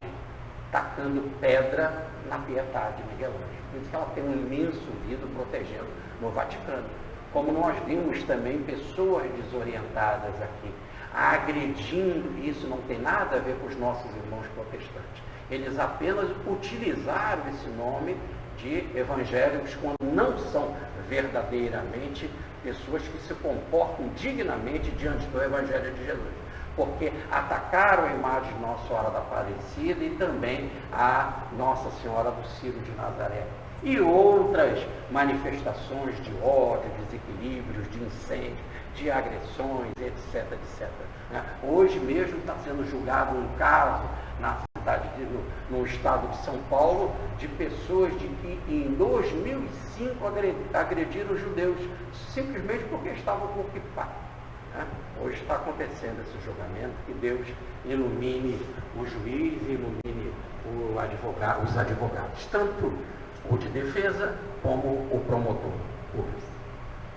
tacando pedra na Pietà de Miguel Ângelo. Por isso que ela tem um imenso vidro protegendo no Vaticano. Como nós vimos também pessoas desorientadas aqui, agredindo, isso não tem nada a ver com os nossos irmãos protestantes. Eles apenas utilizaram esse nome de evangélicos quando não são verdadeiramente pessoas que se comportam dignamente diante do Evangelho de Jesus. Porque atacaram a imagem de Nossa Senhora da Aparecida e também a Nossa Senhora do Ciro de Nazaré. E outras manifestações de ódio, desequilíbrios, de incêndio, de agressões, etc, etc. Hoje mesmo está sendo julgado um caso na cidade, no estado de São Paulo, de pessoas que em 2005 agrediram judeus, simplesmente porque estavam com o kippá. Hoje está acontecendo esse julgamento, que Deus ilumine o juiz, ilumine os advogados, tanto o de defesa como o promotor público.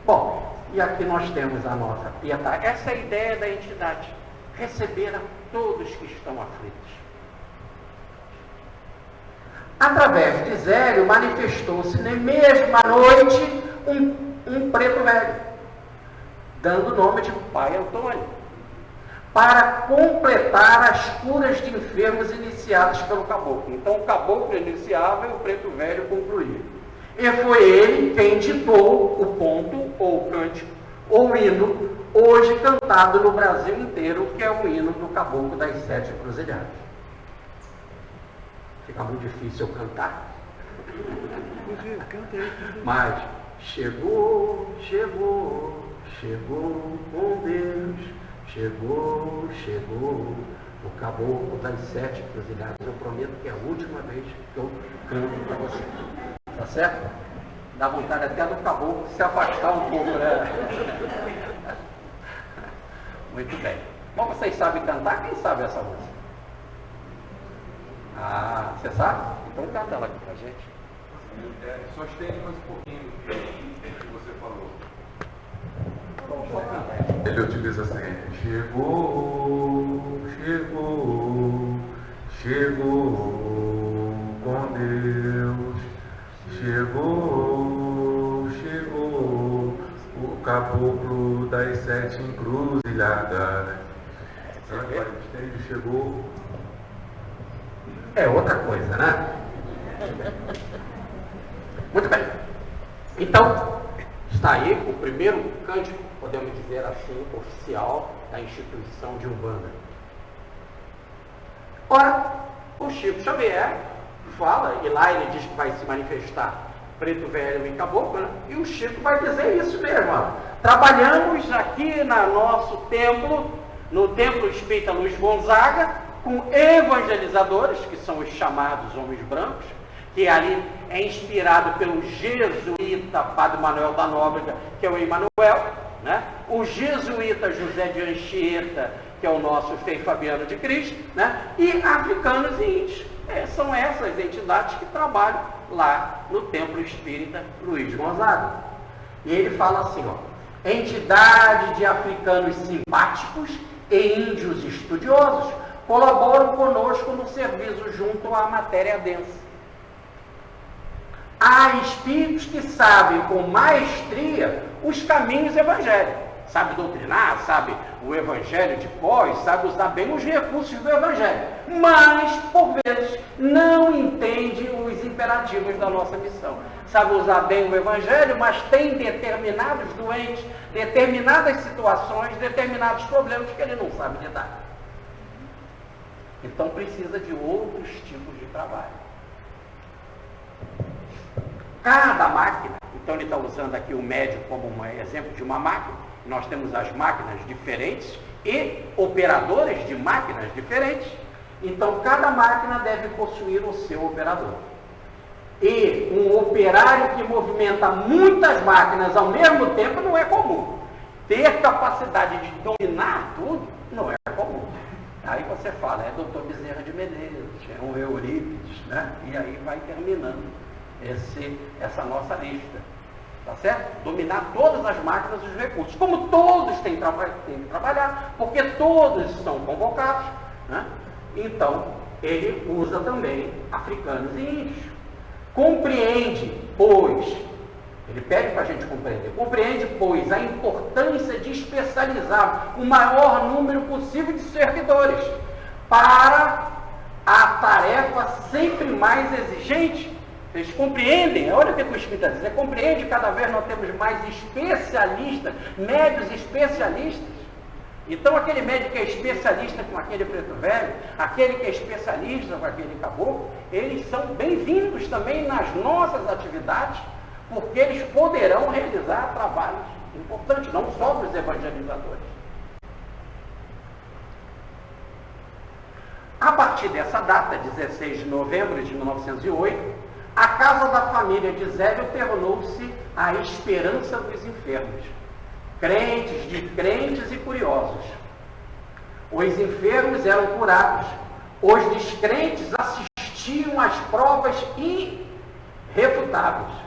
Bom, e aqui nós temos a nossa Pietà. Essa é a ideia da entidade, receber a todos que estão aflitos. Através de Zélio, manifestou-se na mesma noite um preto velho, dando o nome de Pai Antônio, para completar as curas de enfermos iniciadas pelo caboclo. Então o caboclo iniciava e o preto velho concluía. E foi ele quem ditou o ponto, ou o cântico, ou o hino, hoje cantado no Brasil inteiro, que é o hino do Caboclo das Sete Encruzilhadas. Fica muito difícil eu cantar. Mas chegou, chegou, chegou com Deus, chegou, chegou, o Caboclo das Sete Encruzilhadas. Eu prometo que é a última vez que eu canto para vocês. Tá certo? Dá vontade até do caboclo se afastar um pouco, né? Muito bem. Bom, vocês sabem cantar? Quem sabe essa música? Ah, você sabe? Então canta ela aqui pra gente. Só estende mais um pouquinho do que você falou. Ele utiliza assim: chegou, chegou, chegou com Deus, chegou, chegou o Caboclo das Sete Encruzilhadas. Agora estende, chegou. É outra coisa, né? Muito bem. Então, está aí o primeiro cântico, podemos dizer assim, oficial da instituição de Umbanda. Ora, o Chico Xavier fala, e lá ele diz que vai se manifestar preto velho e caboclo, né? E o Chico vai dizer isso mesmo. Ó. Trabalhamos aqui no nosso templo, no Templo Espírita Luiz Gonzaga, com evangelizadores, que são os chamados homens brancos, que ali é inspirado pelo jesuíta Padre Manuel da Nóbrega, que é o Emanuel, né? o jesuíta José de Anchieta, que é o nosso Frei Fabiano de Cristo, né? E africanos e índios. São essas entidades que trabalham lá no Templo Espírita Luiz Gonzaga. E ele fala assim, ó, entidade de africanos simpáticos e índios estudiosos colaboram conosco no serviço junto à matéria densa. Há espíritos que sabem com maestria os caminhos evangélicos. Sabe doutrinar, sabe o evangelho de pós, sabe usar bem os recursos do evangelho. Mas, por vezes, não entende os imperativos da nossa missão. Sabe usar bem o evangelho, mas tem determinados doentes, determinadas situações, determinados problemas que ele não sabe lidar. Então precisa de outros tipos de trabalho. Cada máquina, então ele está usando aqui o médium como um exemplo de uma máquina. Nós temos as máquinas diferentes e operadores de máquinas diferentes. Então, cada máquina deve possuir o seu operador. E um operário que movimenta muitas máquinas ao mesmo tempo não é comum. Ter capacidade de dominar tudo não é comum. Aí você fala, é doutor Bezerra de Medeiros, é um Eurípides, né? E aí vai terminando essa nossa lista. Tá certo? Dominar todas as máquinas e os recursos. Como todos têm que trabalhar, porque todos são convocados, né? Então, ele usa também africanos e índios. Compreende, pois, ele pede para a gente compreender, compreende, pois, a importância de especializar o maior número possível de servidores para a tarefa sempre mais exigente. Vocês compreendem? Olha o que o Espírito diz. Compreende, cada vez nós temos mais especialistas, médios especialistas. Então, aquele médico que é especialista com aquele preto velho, aquele que é especialista com aquele caboclo, eles são bem-vindos também nas nossas atividades, porque eles poderão realizar trabalhos importantes, não só dos evangelizadores. A partir dessa data, 16 de novembro de 1908, a casa da família de Zélio tornou-se a esperança dos enfermos, crentes, descrentes e curiosos. Os enfermos eram curados, os descrentes assistiam às provas irrefutáveis.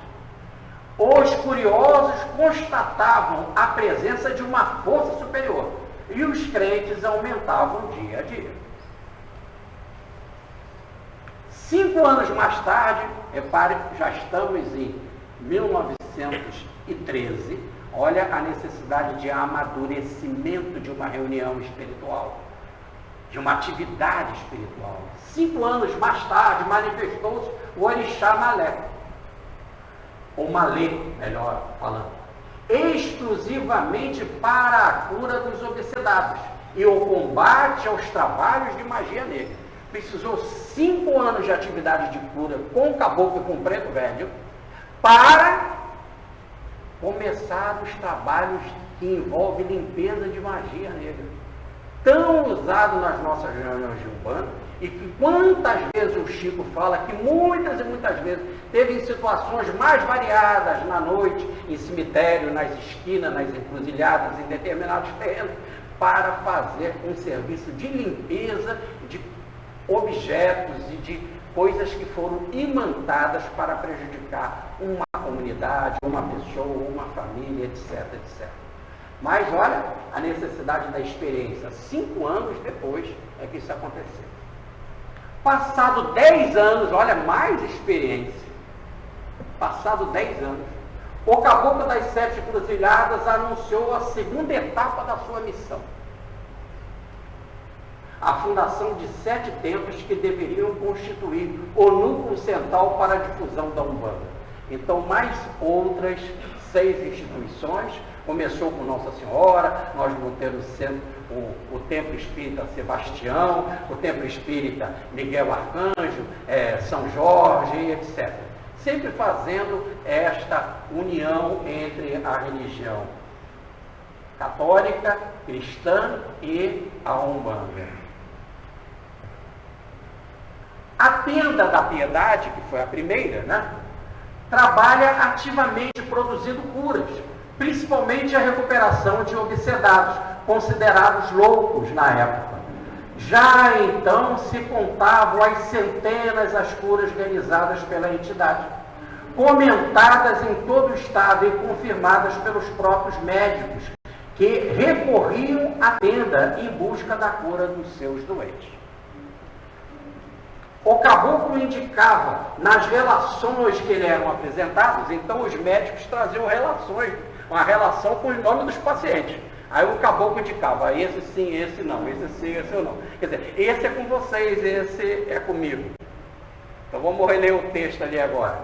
Os curiosos constatavam a presença de uma força superior e os crentes aumentavam dia a dia. 5 anos mais tarde, repare, já estamos em 1913, olha a necessidade de amadurecimento de uma reunião espiritual, de uma atividade espiritual. 5 anos mais tarde, manifestou-se o Orixá Malé, ou Malê, melhor falando, exclusivamente para a cura dos obsedados e o combate aos trabalhos de magia negra. Precisou 5 anos de atividade de cura com o caboclo e com o preto velho para começar os trabalhos que envolvem limpeza de magia negra. Tão usado nas nossas reuniões de Umbanda, e que quantas vezes o Chico fala que muitas e muitas vezes teve em situações mais variadas na noite, em cemitério, nas esquinas, nas encruzilhadas, em determinados terrenos, para fazer um serviço de limpeza de objetos e de coisas que foram imantadas para prejudicar uma comunidade, uma pessoa, uma família, etc, etc. Mas olha a necessidade da experiência. 5 anos depois é que isso aconteceu. Passado 10 anos, olha, mais experiência. Passado 10 anos, o Caboclo das 7 Cruzilhadas anunciou a segunda etapa da sua missão. A fundação de 7 templos que deveriam constituir o núcleo central para a difusão da Umbanda. Então, mais outras 6 instituições. Começou com Nossa Senhora, nós vamos ter o Templo Espírita Sebastião, o Templo Espírita Miguel Arcanjo, São Jorge, etc. Sempre fazendo esta união entre a religião católica, cristã e a Umbanda. A Tenda da Piedade, que foi a primeira, né, trabalha ativamente produzindo curas, principalmente a recuperação de obsedados, considerados loucos na época. Já então se contavam as centenas as curas realizadas pela entidade, comentadas em todo o estado e confirmadas pelos próprios médicos, que recorriam à tenda em busca da cura dos seus doentes. O caboclo indicava nas relações que lhe eram apresentadas, então os médicos traziam relações, uma relação com os nomes dos pacientes. Aí o caboclo indicava, esse sim, esse não, esse sim, esse não. Quer dizer, esse é com vocês, esse é comigo. Então vamos reler o texto ali agora.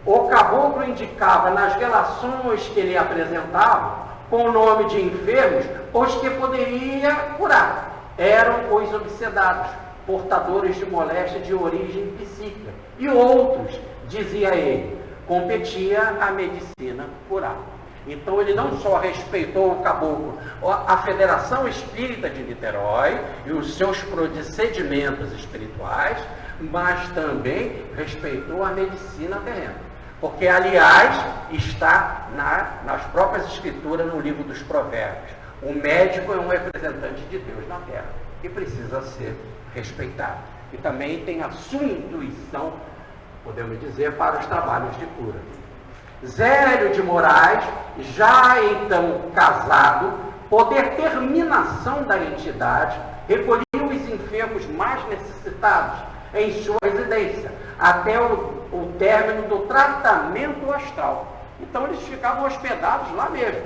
O caboclo indicava nas relações que lhe apresentavam, com o nome de enfermos, os que poderia curar. Eram os obsedados, portadores de moléstia de origem psíquica. E outros, dizia ele, competia a medicina curar. Então ele não só respeitou o caboclo, a Federação Espírita de Niterói e os seus procedimentos espirituais, mas também respeitou a medicina terrena. Porque, aliás, está nas próprias escrituras, no livro dos Provérbios. O médico é um representante de Deus na terra e precisa ser respeitado. E também tem a sua intuição, podemos dizer, para os trabalhos de cura. Zélio de Moraes, já então casado, por determinação da entidade, recolhia os enfermos mais necessitados em sua residência, até o término do tratamento astral. Então eles ficavam hospedados lá mesmo.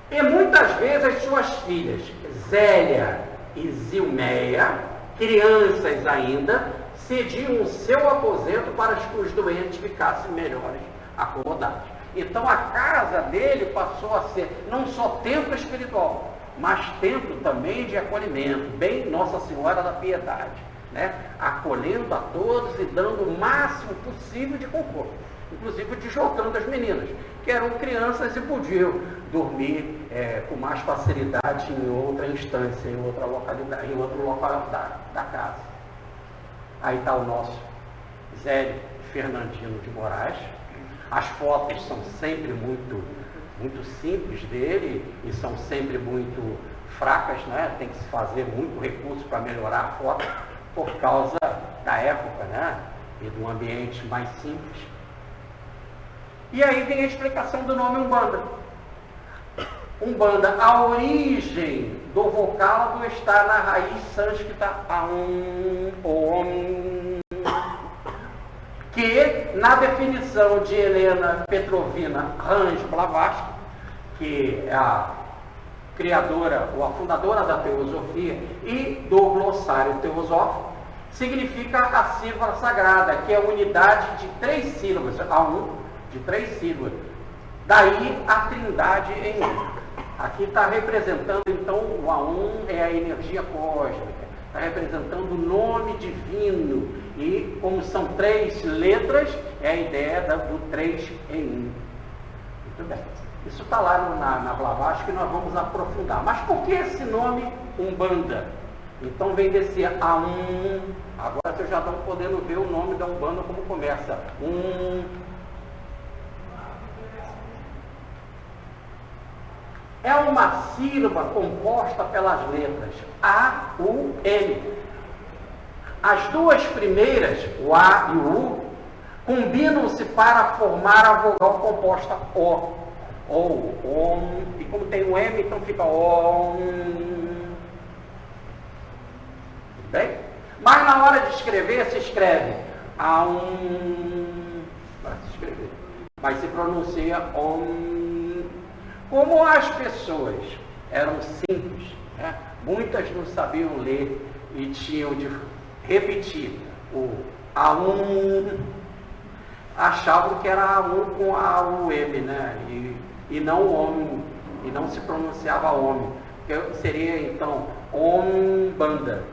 E muitas vezes as suas filhas, Zélia e Zilmeia, crianças ainda, cediam o seu aposento para que os doentes ficassem melhores acomodados. Então a casa dele passou a ser não só templo espiritual, mas templo também de acolhimento, bem Nossa Senhora da Piedade, né? Acolhendo a todos e dando o máximo possível de conforto, inclusive deslocando as meninas, que eram crianças e podiam dormir com mais facilidade em outra instância, em outra localidade, em outro local da casa. Aí está o nosso Zélio Fernandino de Moraes. As fotos são sempre muito simples dele e são sempre muito fracas, né? Tem que se fazer muito recurso para melhorar a foto por causa da época, né? E do ambiente mais simples. E aí vem a explicação do nome Umbanda. Umbanda, a origem do vocábulo está na raiz sânscrita Aum, Om, que na definição de Helena Petrovna Range Blavatsky, que é a criadora ou a fundadora da teosofia e do glossário teosófico, significa a sílaba sagrada, que é a unidade de 3 sílabas, Aum, de 3 sílabas. Daí a trindade em um. Aqui está representando, então, o Aum é a energia cósmica, está representando o nome divino, e como são 3 letras, é a ideia do 3 em 1. Muito bem. Isso está lá na Blavatsky, que nós vamos aprofundar. Mas por que esse nome Umbanda? Então vem desse Aum. Agora vocês já estão podendo ver o nome da Umbanda como começa. É uma sílaba composta pelas letras A, U, M. As duas primeiras, o A e o U, combinam-se para formar a vogal composta O, ou Om, e como tem o M, então fica Om. Bem? Mas na hora de escrever, se escreve Aum, para se escrever, mas se pronuncia Om. Como as pessoas eram simples, né? Muitas não sabiam ler e tinham de repetir o Aum, achavam que era Aum com a U-M, né? E não Om, e não se pronunciava Om, que seria então Umbanda,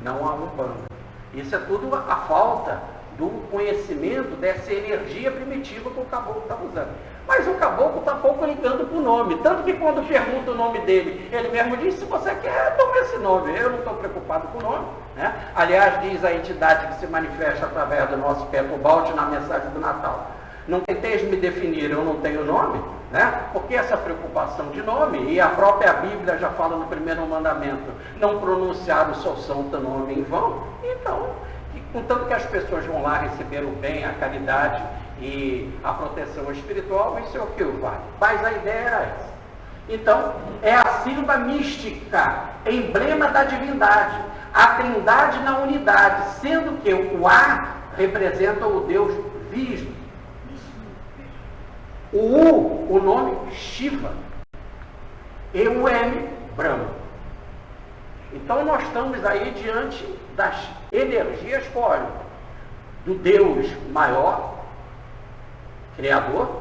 não a Umbanda. Isso é tudo a falta do conhecimento dessa energia primitiva que o caboclo estava usando. Mas o caboclo está pouco ligando para o nome, tanto que quando pergunta o nome dele, ele mesmo diz, se você quer, toma esse nome, eu não estou preocupado com o nome, né? Aliás, diz a entidade que se manifesta através do nosso Petro Balde na mensagem do Natal, Não tenteis me definir, eu não tenho nome, né? Porque essa preocupação de nome, e a própria Bíblia já fala no primeiro mandamento, não pronunciar o seu santo nome em vão. Então, contanto que as pessoas vão lá receber o bem, a caridade e a proteção espiritual, isso é o que vale. Mas a ideia era essa. Então, é a sílaba mística, emblema da divindade, a trindade na unidade, sendo que o A representa o Deus Vishnu, o U, o nome Shiva, e o M, Brahma. Então nós estamos aí diante das energias cósmicas, do Deus maior, Criador,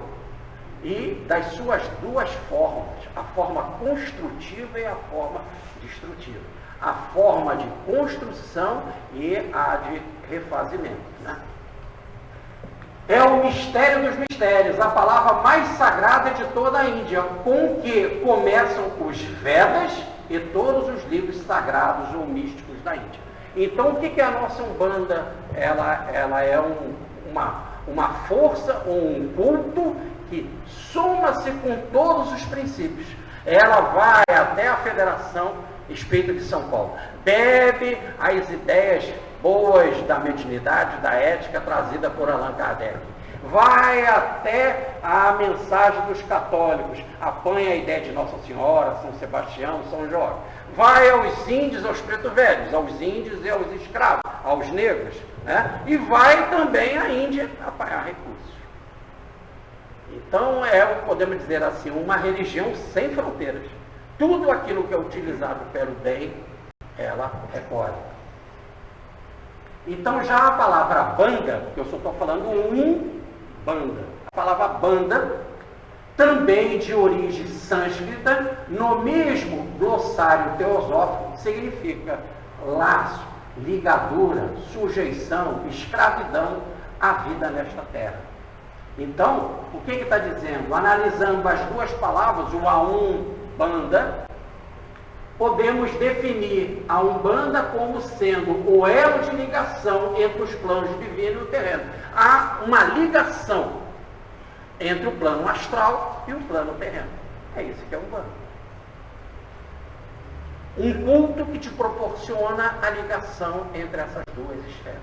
e das suas duas formas, a forma construtiva e a forma destrutiva. A forma de construção e a de refazimento, né? É o mistério dos mistérios, a palavra mais sagrada de toda a Índia, com que começam os Vedas e todos os livros sagrados ou místicos da Índia. Então, o que é a nossa Umbanda? Ela é uma força ou um culto que soma-se com todos os princípios. Ela vai até a Federação Espírita de São Paulo, bebe as ideias boas da mediunidade, da ética trazida por Allan Kardec, vai até a mensagem dos católicos, apanha a ideia de Nossa Senhora, São Sebastião, São Jorge, vai aos índios, aos pretos velhos, aos índios e aos escravos, aos negros, né? E vai também à Índia apanhar recursos. Então podemos dizer assim, uma religião sem fronteiras. Tudo aquilo que é utilizado pelo bem, ela recolhe. Então já a palavra banda, porque eu só estou falando banda. A palavra banda, também de origem sânscrita, no mesmo glossário teosófico, significa laço, ligadura, sujeição, escravidão à vida nesta terra. Então, o que está dizendo? Analisando as duas palavras, o Aumbanda, podemos definir a Umbanda como sendo o elo de ligação entre os planos divino e o terreno. Há uma ligação entre o plano astral e o plano terreno. É isso que é Umbanda. Um culto que te proporciona a ligação entre essas duas esferas.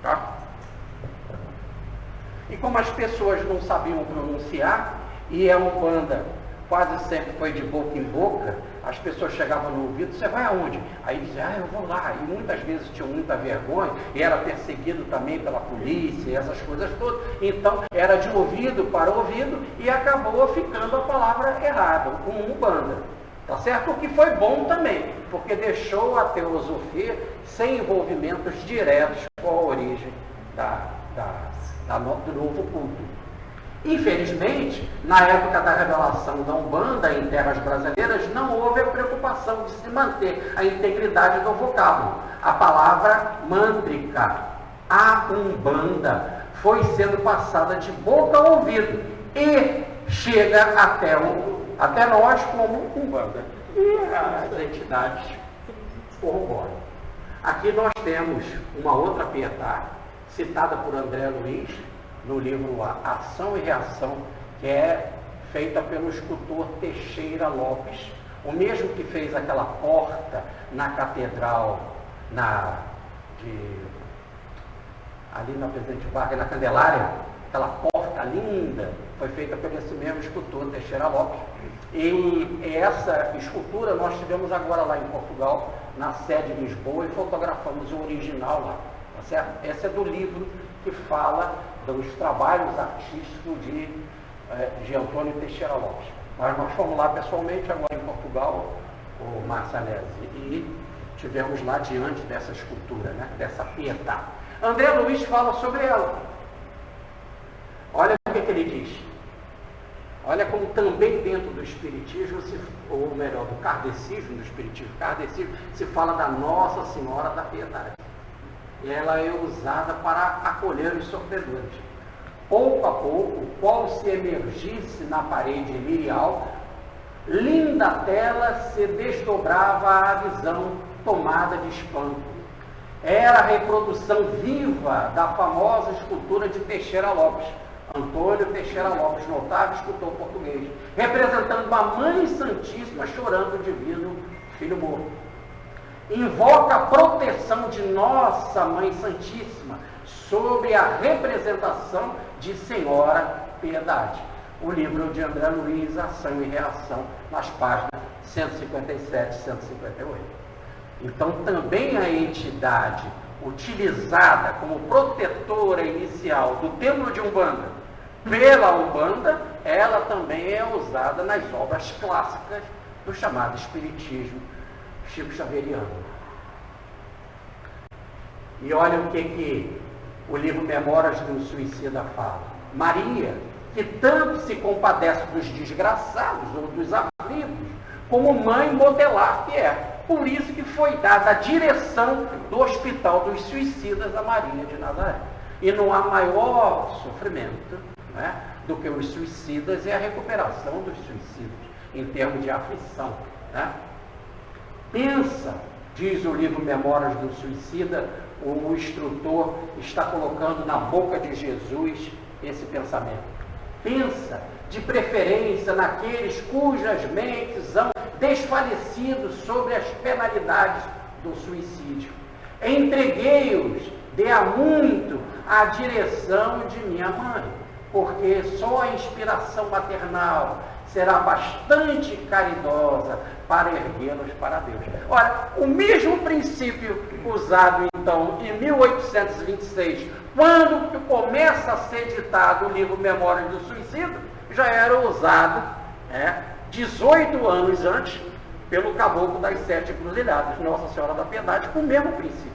Tá? E como as pessoas não sabiam pronunciar, e a Umbanda quase sempre foi de boca em boca, as pessoas chegavam no ouvido, você vai aonde? Aí dizia, eu vou lá. E muitas vezes tinham muita vergonha, e era perseguido também pela polícia, e essas coisas todas. Então, era de ouvido para ouvido, e acabou ficando a palavra errada, o Umbanda. Tá certo? O que foi bom também, porque deixou a teosofia sem envolvimentos diretos com a origem do novo culto. Infelizmente, na época da revelação da Umbanda em terras brasileiras, não houve a preocupação de se manter a integridade do vocábulo. A palavra mântrica, a Umbanda, foi sendo passada de boca a ouvido e chega até nós como Umbanda. E as entidades corroboram. Aqui nós temos uma outra pietá, citada por André Luiz, no livro Ação e Reação, que é feita pelo escultor Teixeira Lopes, o mesmo que fez aquela porta na catedral, ali na Presidente Vargas, na Candelária, aquela porta linda, foi feita por esse mesmo escultor Teixeira Lopes. E essa escultura nós tivemos agora lá em Portugal, na sede de Lisboa, e fotografamos o original lá. Tá certo? Esse é do livro que fala dos trabalhos artísticos de Antônio Teixeira Lopes. Mas nós fomos lá pessoalmente agora em Portugal, o Marçanese, e tivemos lá diante dessa escultura, né? Dessa pietá. André Luiz fala sobre ela. Olha o que ele diz. Olha como também dentro do Espiritismo, ou melhor, do kardecismo, do Espiritismo kardecismo, se fala da Nossa Senhora da Piedade. E ela é usada para acolher os sofredores. Pouco a pouco, qual se emergisse na parede lirial, linda tela se desdobrava à visão tomada de espanto. era a reprodução viva da famosa escultura de Teixeira Lopes. Antônio Teixeira Lopes, notável escultor português, representando a Mãe Santíssima chorando o divino Filho morto. Invoca a proteção de Nossa Mãe Santíssima sobre a representação de Senhora Piedade. O livro de André Luiz, Ação e Reação, nas páginas 157 e 158. Então, também a entidade utilizada como protetora inicial do templo de Umbanda pela Umbanda, ela também é usada nas obras clássicas do chamado Espiritismo Chico Xaveriano. E olha o que o livro Memórias de um Suicida fala. Maria, que tanto se compadece dos desgraçados ou dos aflitos, como mãe modelar que é. Por isso que foi dada a direção do Hospital dos Suicidas a Maria de Nazaré. E não há maior sofrimento, né, do que os suicidas e a recuperação dos suicidas, em termos de aflição. Né? Pensa, diz o livro Memórias do Suicida, o instrutor está colocando na boca de Jesus esse pensamento. Pensa, de preferência, naqueles cujas mentes são desfalecidos sobre as penalidades do suicídio. Entreguei-os de há muito à direção de minha mãe, porque só a inspiração maternal será bastante caridosa para erguê-los para Deus. Ora, o mesmo princípio usado, então, em 1826, quando começa a ser ditado o livro Memórias do Suicida, já era usado 18 anos antes pelo Caboclo das Sete Encruzilhadas, Nossa Senhora da Piedade, com o mesmo princípio.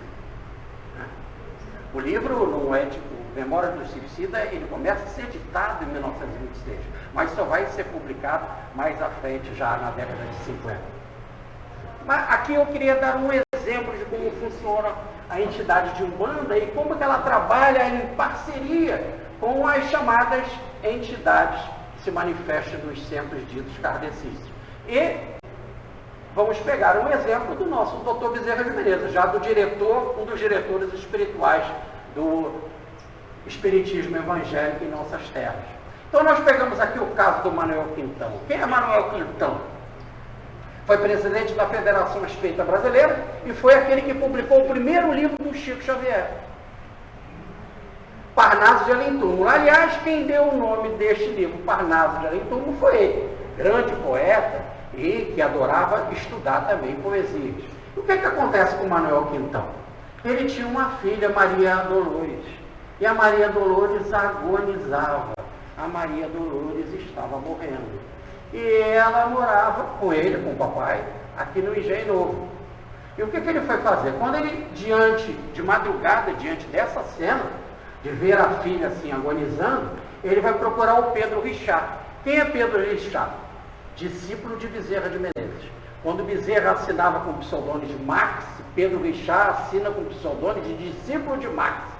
O livro não é tipo Memórias do Suicida, ele começa a ser ditado em 1926, mas só vai ser publicado mais à frente, já na década de 50. Mas aqui eu queria dar um exemplo de como funciona a entidade de Umbanda e como que ela trabalha em parceria com as chamadas entidades que se manifestam nos centros ditos kardecistas. E vamos pegar um exemplo do nosso Dr. Bezerra de Menezes, já do diretor, um dos diretores espirituais do Espiritismo Evangélico em nossas terras. Então nós pegamos aqui o caso do Manuel Quintão. Quem é Manuel Quintão? Foi presidente da Federação Espírita Brasileira e foi aquele que publicou o primeiro livro do Chico Xavier, Parnaso de Além Túmulo. Aliás, quem deu o nome deste livro, Parnaso de Além Túmulo, foi ele, grande poeta e que adorava estudar também poesias. E o que acontece com Manuel Quintão? Ele tinha uma filha, Maria Dolores, e a Maria Dolores agonizava. A Maria Dolores estava morrendo. E ela morava com ele, com o papai, aqui no Engenho Novo. E o que ele foi fazer? Quando ele, de madrugada, diante dessa cena, de ver a filha assim agonizando, ele vai procurar o Pedro Richard. Quem é Pedro Richard? Discípulo de Bezerra de Menezes. Quando Bezerra assinava com o pseudônimo de Marx, Pedro Richard assina com o pseudônimo de discípulo de Marx.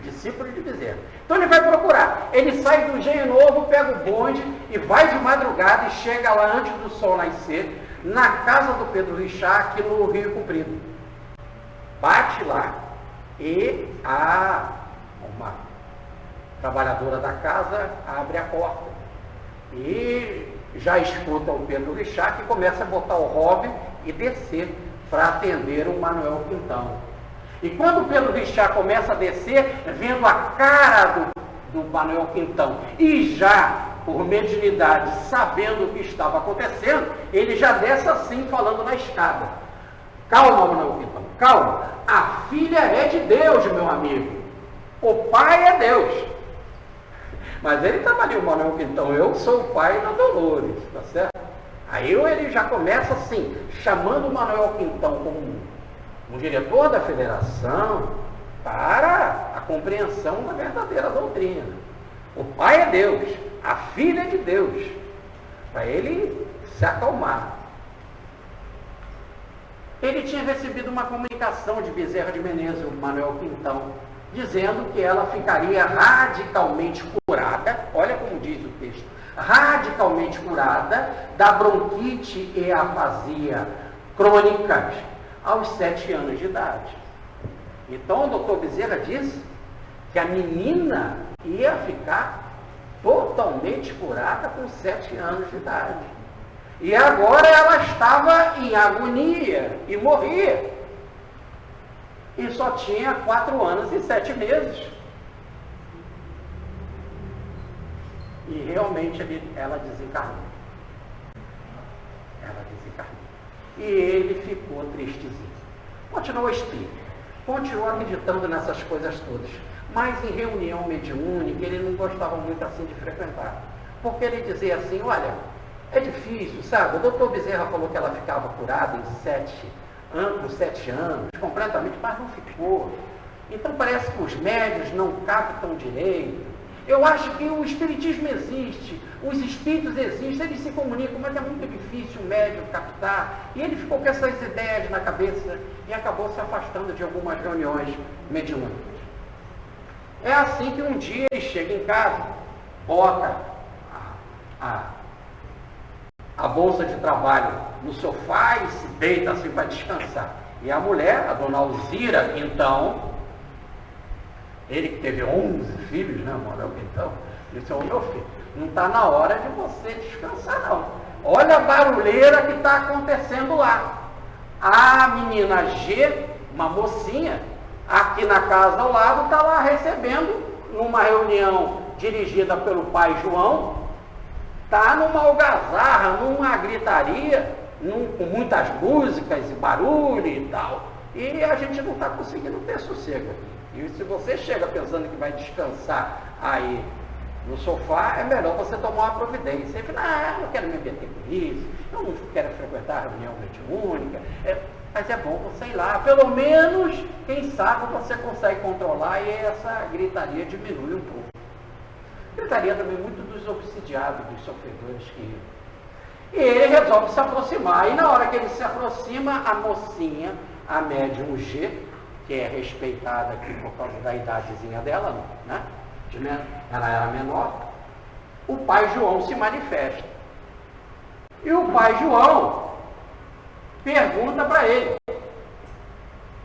Discípulo de Bezerra. Então ele vai procurar. Ele sai do Engenho Novo, pega o bonde e vai de madrugada e chega lá antes do sol nascer, na casa do Pedro Richard, aqui no Rio Comprido. Bate lá e uma trabalhadora da casa abre a porta. E já escuta o Pedro Richard, que começa a botar o hobby e descer para atender o Manuel Quintão. E quando o Pedro Richard começa a descer, vendo a cara do Manuel Quintão, e já, por mediunidade, sabendo o que estava acontecendo, ele já desce assim, falando na escada. Calma, Manuel Quintão, calma. A filha é de Deus, meu amigo. O pai é Deus. Mas ele estava ali, o Manuel Quintão, eu sou o pai da Dolores, tá certo? Aí ele já começa assim, chamando o Manuel Quintão como um diretor da federação para a compreensão da verdadeira doutrina. O pai é Deus, a filha é de Deus, para ele se acalmar. Ele tinha recebido uma comunicação de Bezerra de Menezes, o Manuel Quintão, dizendo que ela ficaria radicalmente curada, olha como diz o texto, radicalmente curada da bronquite e afasia crônicas, aos 7 anos de idade. Então o doutor Bezerra disse que a menina ia ficar totalmente curada com 7 anos de idade. E agora ela estava em agonia e morria. E só tinha 4 anos e 7 meses. E realmente ela desencarnou. Ela desencarnou. E ele ficou tristezinho. Continuou espírito. Continuou acreditando nessas coisas todas. Mas em reunião mediúnica, ele não gostava muito assim de frequentar. Porque ele dizia assim, olha, é difícil, sabe? O doutor Bezerra falou que ela ficava curada em 7 anos, completamente, mas não ficou. Então parece que os médios não captam direito. Eu acho que o espiritismo existe, os espíritos existem, eles se comunicam, mas é muito difícil o médium captar. E ele ficou com essas ideias na cabeça e acabou se afastando de algumas reuniões mediúnicas. É assim que um dia ele chega em casa, bota a bolsa de trabalho no sofá e se deita assim para descansar. E a mulher, a dona Alzira, então, ele que teve 11 filhos, né, Manuel Quintão, disse, ô meu filho, não está na hora de você descansar não. Olha a barulheira que está acontecendo lá. A menina G, uma mocinha, aqui na casa ao lado, está lá recebendo, numa reunião dirigida pelo pai João, está numa algazarra, numa gritaria, com muitas músicas e barulho e tal, e a gente não está conseguindo ter sossego aqui. E se você chega pensando que vai descansar aí no sofá, é melhor você tomar uma providência. Ele fala, eu não quero me meter com isso, eu não quero frequentar a reunião mediúnica, mas é bom você ir lá, pelo menos, quem sabe você consegue controlar e essa gritaria diminui um pouco. Gritaria também muito dos obsidiados, dos sofredores que... E ele resolve se aproximar, e na hora que ele se aproxima, a mocinha, a médium G, que é respeitada aqui por causa da idadezinha dela, né? Ela era menor, o pai João se manifesta. E o pai João pergunta para ele,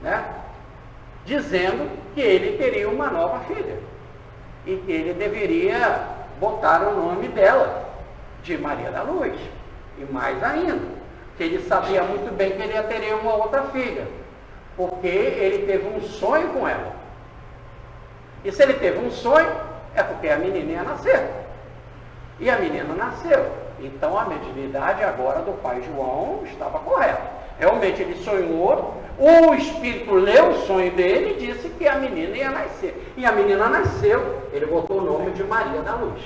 né? Dizendo que ele teria uma nova filha e que ele deveria botar o nome dela de Maria da Luz. E mais ainda, que ele sabia muito bem que ele ia ter uma outra filha, porque ele teve um sonho com ela. E se ele teve um sonho, é porque a menina ia nascer. E a menina nasceu. Então a mediunidade agora do pai João estava correta. Realmente ele sonhou, o espírito leu o sonho dele e disse que a menina ia nascer. E a menina nasceu, ele botou o nome de Maria da Luz.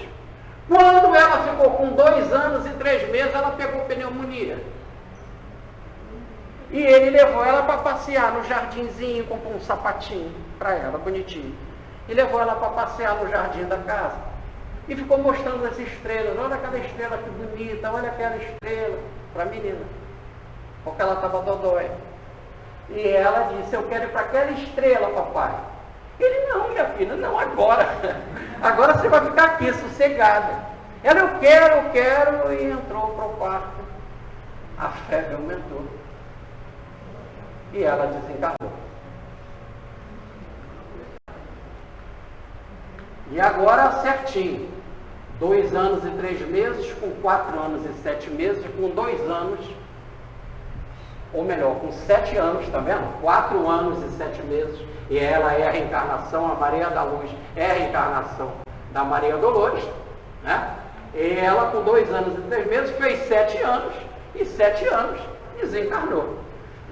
Quando ela ficou com 2 anos e 3 meses, ela pegou pneumonia. E ele levou ela para passear no jardinzinho, comprou um sapatinho para ela, bonitinho. E levou ela para passear no jardim da casa. E ficou mostrando as estrelas. Olha aquela estrela que bonita, olha aquela estrela para a menina. Porque ela estava dodói. E ela disse, eu quero ir para aquela estrela, papai. Ele, não, minha filha, não agora. Agora você vai ficar aqui, sossegada. Ela, eu quero, e entrou para o quarto. A febre aumentou. E ela desencarnou. E agora certinho, 2 anos e 3 meses, com 4 anos e 7 meses, com 2 anos, ou melhor, com 7 anos, tá vendo? 4 anos e 7 meses, e ela é a reencarnação, a Maria da Luz é a reencarnação da Maria Dolores, né? E ela com 2 anos e 3 meses fez 7 anos, e 7 anos desencarnou.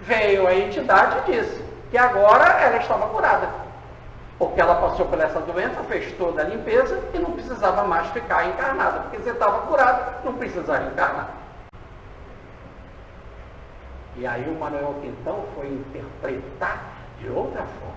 Veio a entidade e disse que agora ela estava curada, porque ela passou por essa doença, fez toda a limpeza e não precisava mais ficar encarnada, porque você estava curado, não precisava encarnar. E aí o Manuel Quintão foi interpretar de outra forma.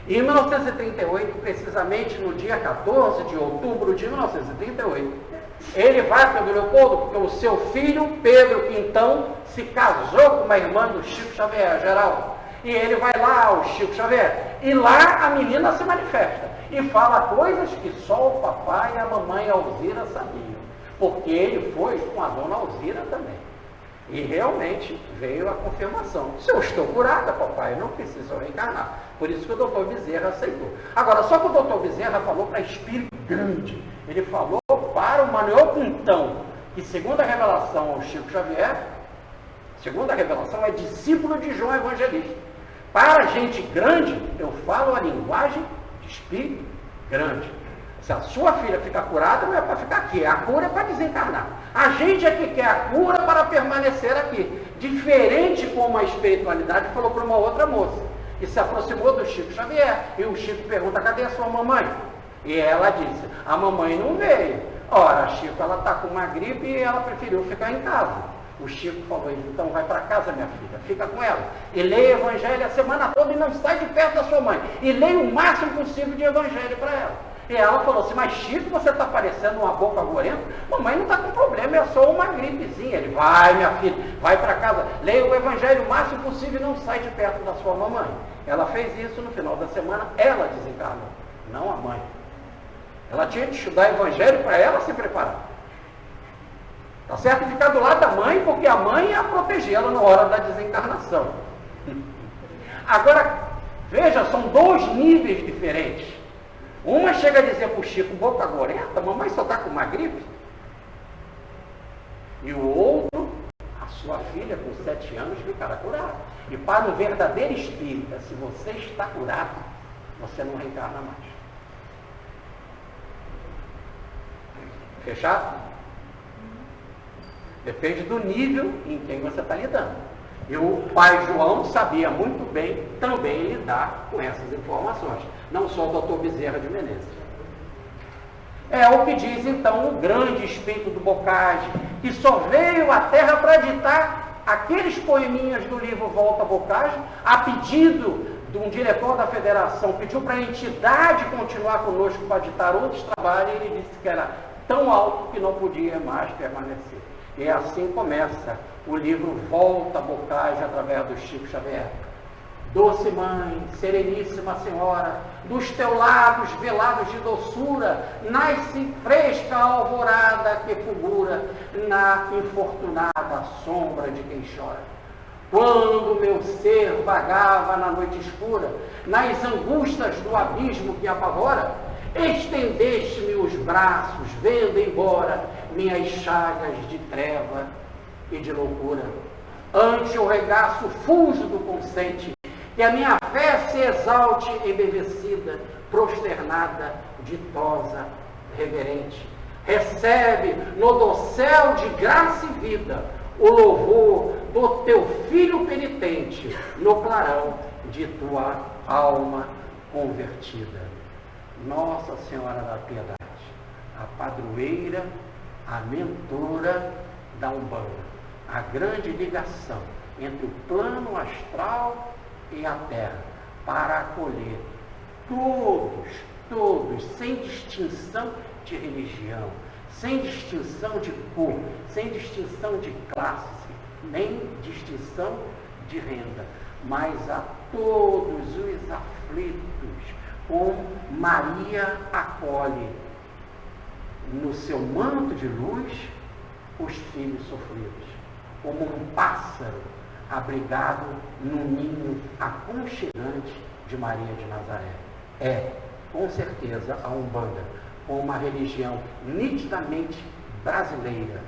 E em 1938, precisamente no dia 14 de outubro de 1938, ele vai, Pedro Leopoldo, porque o seu filho, Pedro Quintão, se casou com uma irmã do Chico Xavier, Geraldo. E ele vai lá ao Chico Xavier. E lá a menina se manifesta. E fala coisas que só o papai e a mamãe Alzira sabiam. Porque ele foi com a dona Alzira também. E realmente veio a confirmação. Se eu estou curada, papai, eu não preciso reencarnar. Por isso que o doutor Bezerra aceitou. Agora, só que o doutor Bezerra falou para espírito grande. Ele falou para o Manuel Quintão, que segundo a revelação ao Chico Xavier, segundo a revelação, é discípulo de João Evangelista. Para gente grande, eu falo a linguagem de espírito grande. Se a sua filha ficar curada, não é para ficar aqui. A cura é para desencarnar. A gente é que quer a cura para permanecer aqui. Diferente como a espiritualidade falou para uma outra moça. E se aproximou do Chico Xavier. E o Chico pergunta, cadê a sua mamãe? E ela disse, a mamãe não veio. Ora, Chico, ela está com uma gripe e ela preferiu ficar em casa. O Chico falou, então vai para casa, minha filha, fica com ela. E leia o Evangelho a semana toda e não sai de perto da sua mãe. E leia o máximo possível de Evangelho para ela. E ela falou assim, mas Chico, você está parecendo uma boca gorenta? Mamãe não está com problema, é só uma gripezinha. Ele, vai minha filha, vai para casa, leia o Evangelho o máximo possível e não sai de perto da sua mamãe. Ela fez isso no final da semana, ela desencarnou, não a mãe. Ela tinha de estudar Evangelho para ela se preparar. Tá certo? Ficar do lado da mãe, porque a mãe ia protegê-la na hora da desencarnação. Agora, veja, são dois níveis diferentes. Uma chega a dizer para o Chico, boca gorenta, mamãe só está com uma gripe. E o outro, a sua filha com 7 anos ficará curada. E para um verdadeiro espírita, se você está curado, você não reencarna mais. Fechado? Depende do nível em quem você está lidando. E o pai João sabia muito bem também lidar com essas informações. Não só o doutor Bezerra de Menezes. É o que diz então o grande espírito do Bocage, que só veio à Terra para ditar aqueles poeminhas do livro Volta Bocage, a pedido de um diretor da federação, pediu para a entidade continuar conosco para ditar outros trabalhos, e ele disse que era tão alto que não podia mais permanecer. E assim começa o livro Volta Bocage através do Chico Xavier. Doce mãe, sereníssima senhora, dos teus lábios velados de doçura, nasce fresca alvorada que fulgura na infortunada sombra de quem chora. Quando meu ser vagava na noite escura, nas angústias do abismo que apavora, estendeste-me os braços, vendo embora minhas chagas de treva e de loucura. Ante o regaço fuso do consente, que a minha fé se exalte embevecida, prosternada, ditosa, reverente. Recebe no dossel de graça e vida o louvor do teu filho penitente, no clarão de tua alma convertida. Nossa Senhora da Piedade, a padroeira, a mentora da Umbanda, a grande ligação entre o plano astral e a Terra, para acolher todos, sem distinção de religião, sem distinção de cor, sem distinção de classe, nem distinção de renda, mas a todos os aflitos, como Maria acolhe no seu manto de luz os filhos sofridos, como um pássaro abrigado num ninho aconchegante de Maria de Nazaré. É, com certeza, a Umbanda, com uma religião nitidamente brasileira,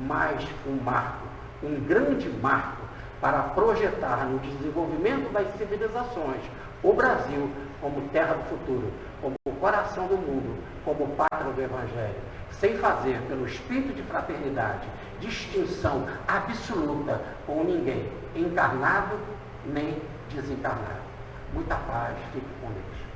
mas um marco, um grande marco para projetar no desenvolvimento das civilizações o Brasil como terra do futuro, como o coração do mundo, como pátria do Evangelho, sem fazer, pelo espírito de fraternidade, distinção absoluta com ninguém, encarnado nem desencarnado. Muita paz, fique com Deus.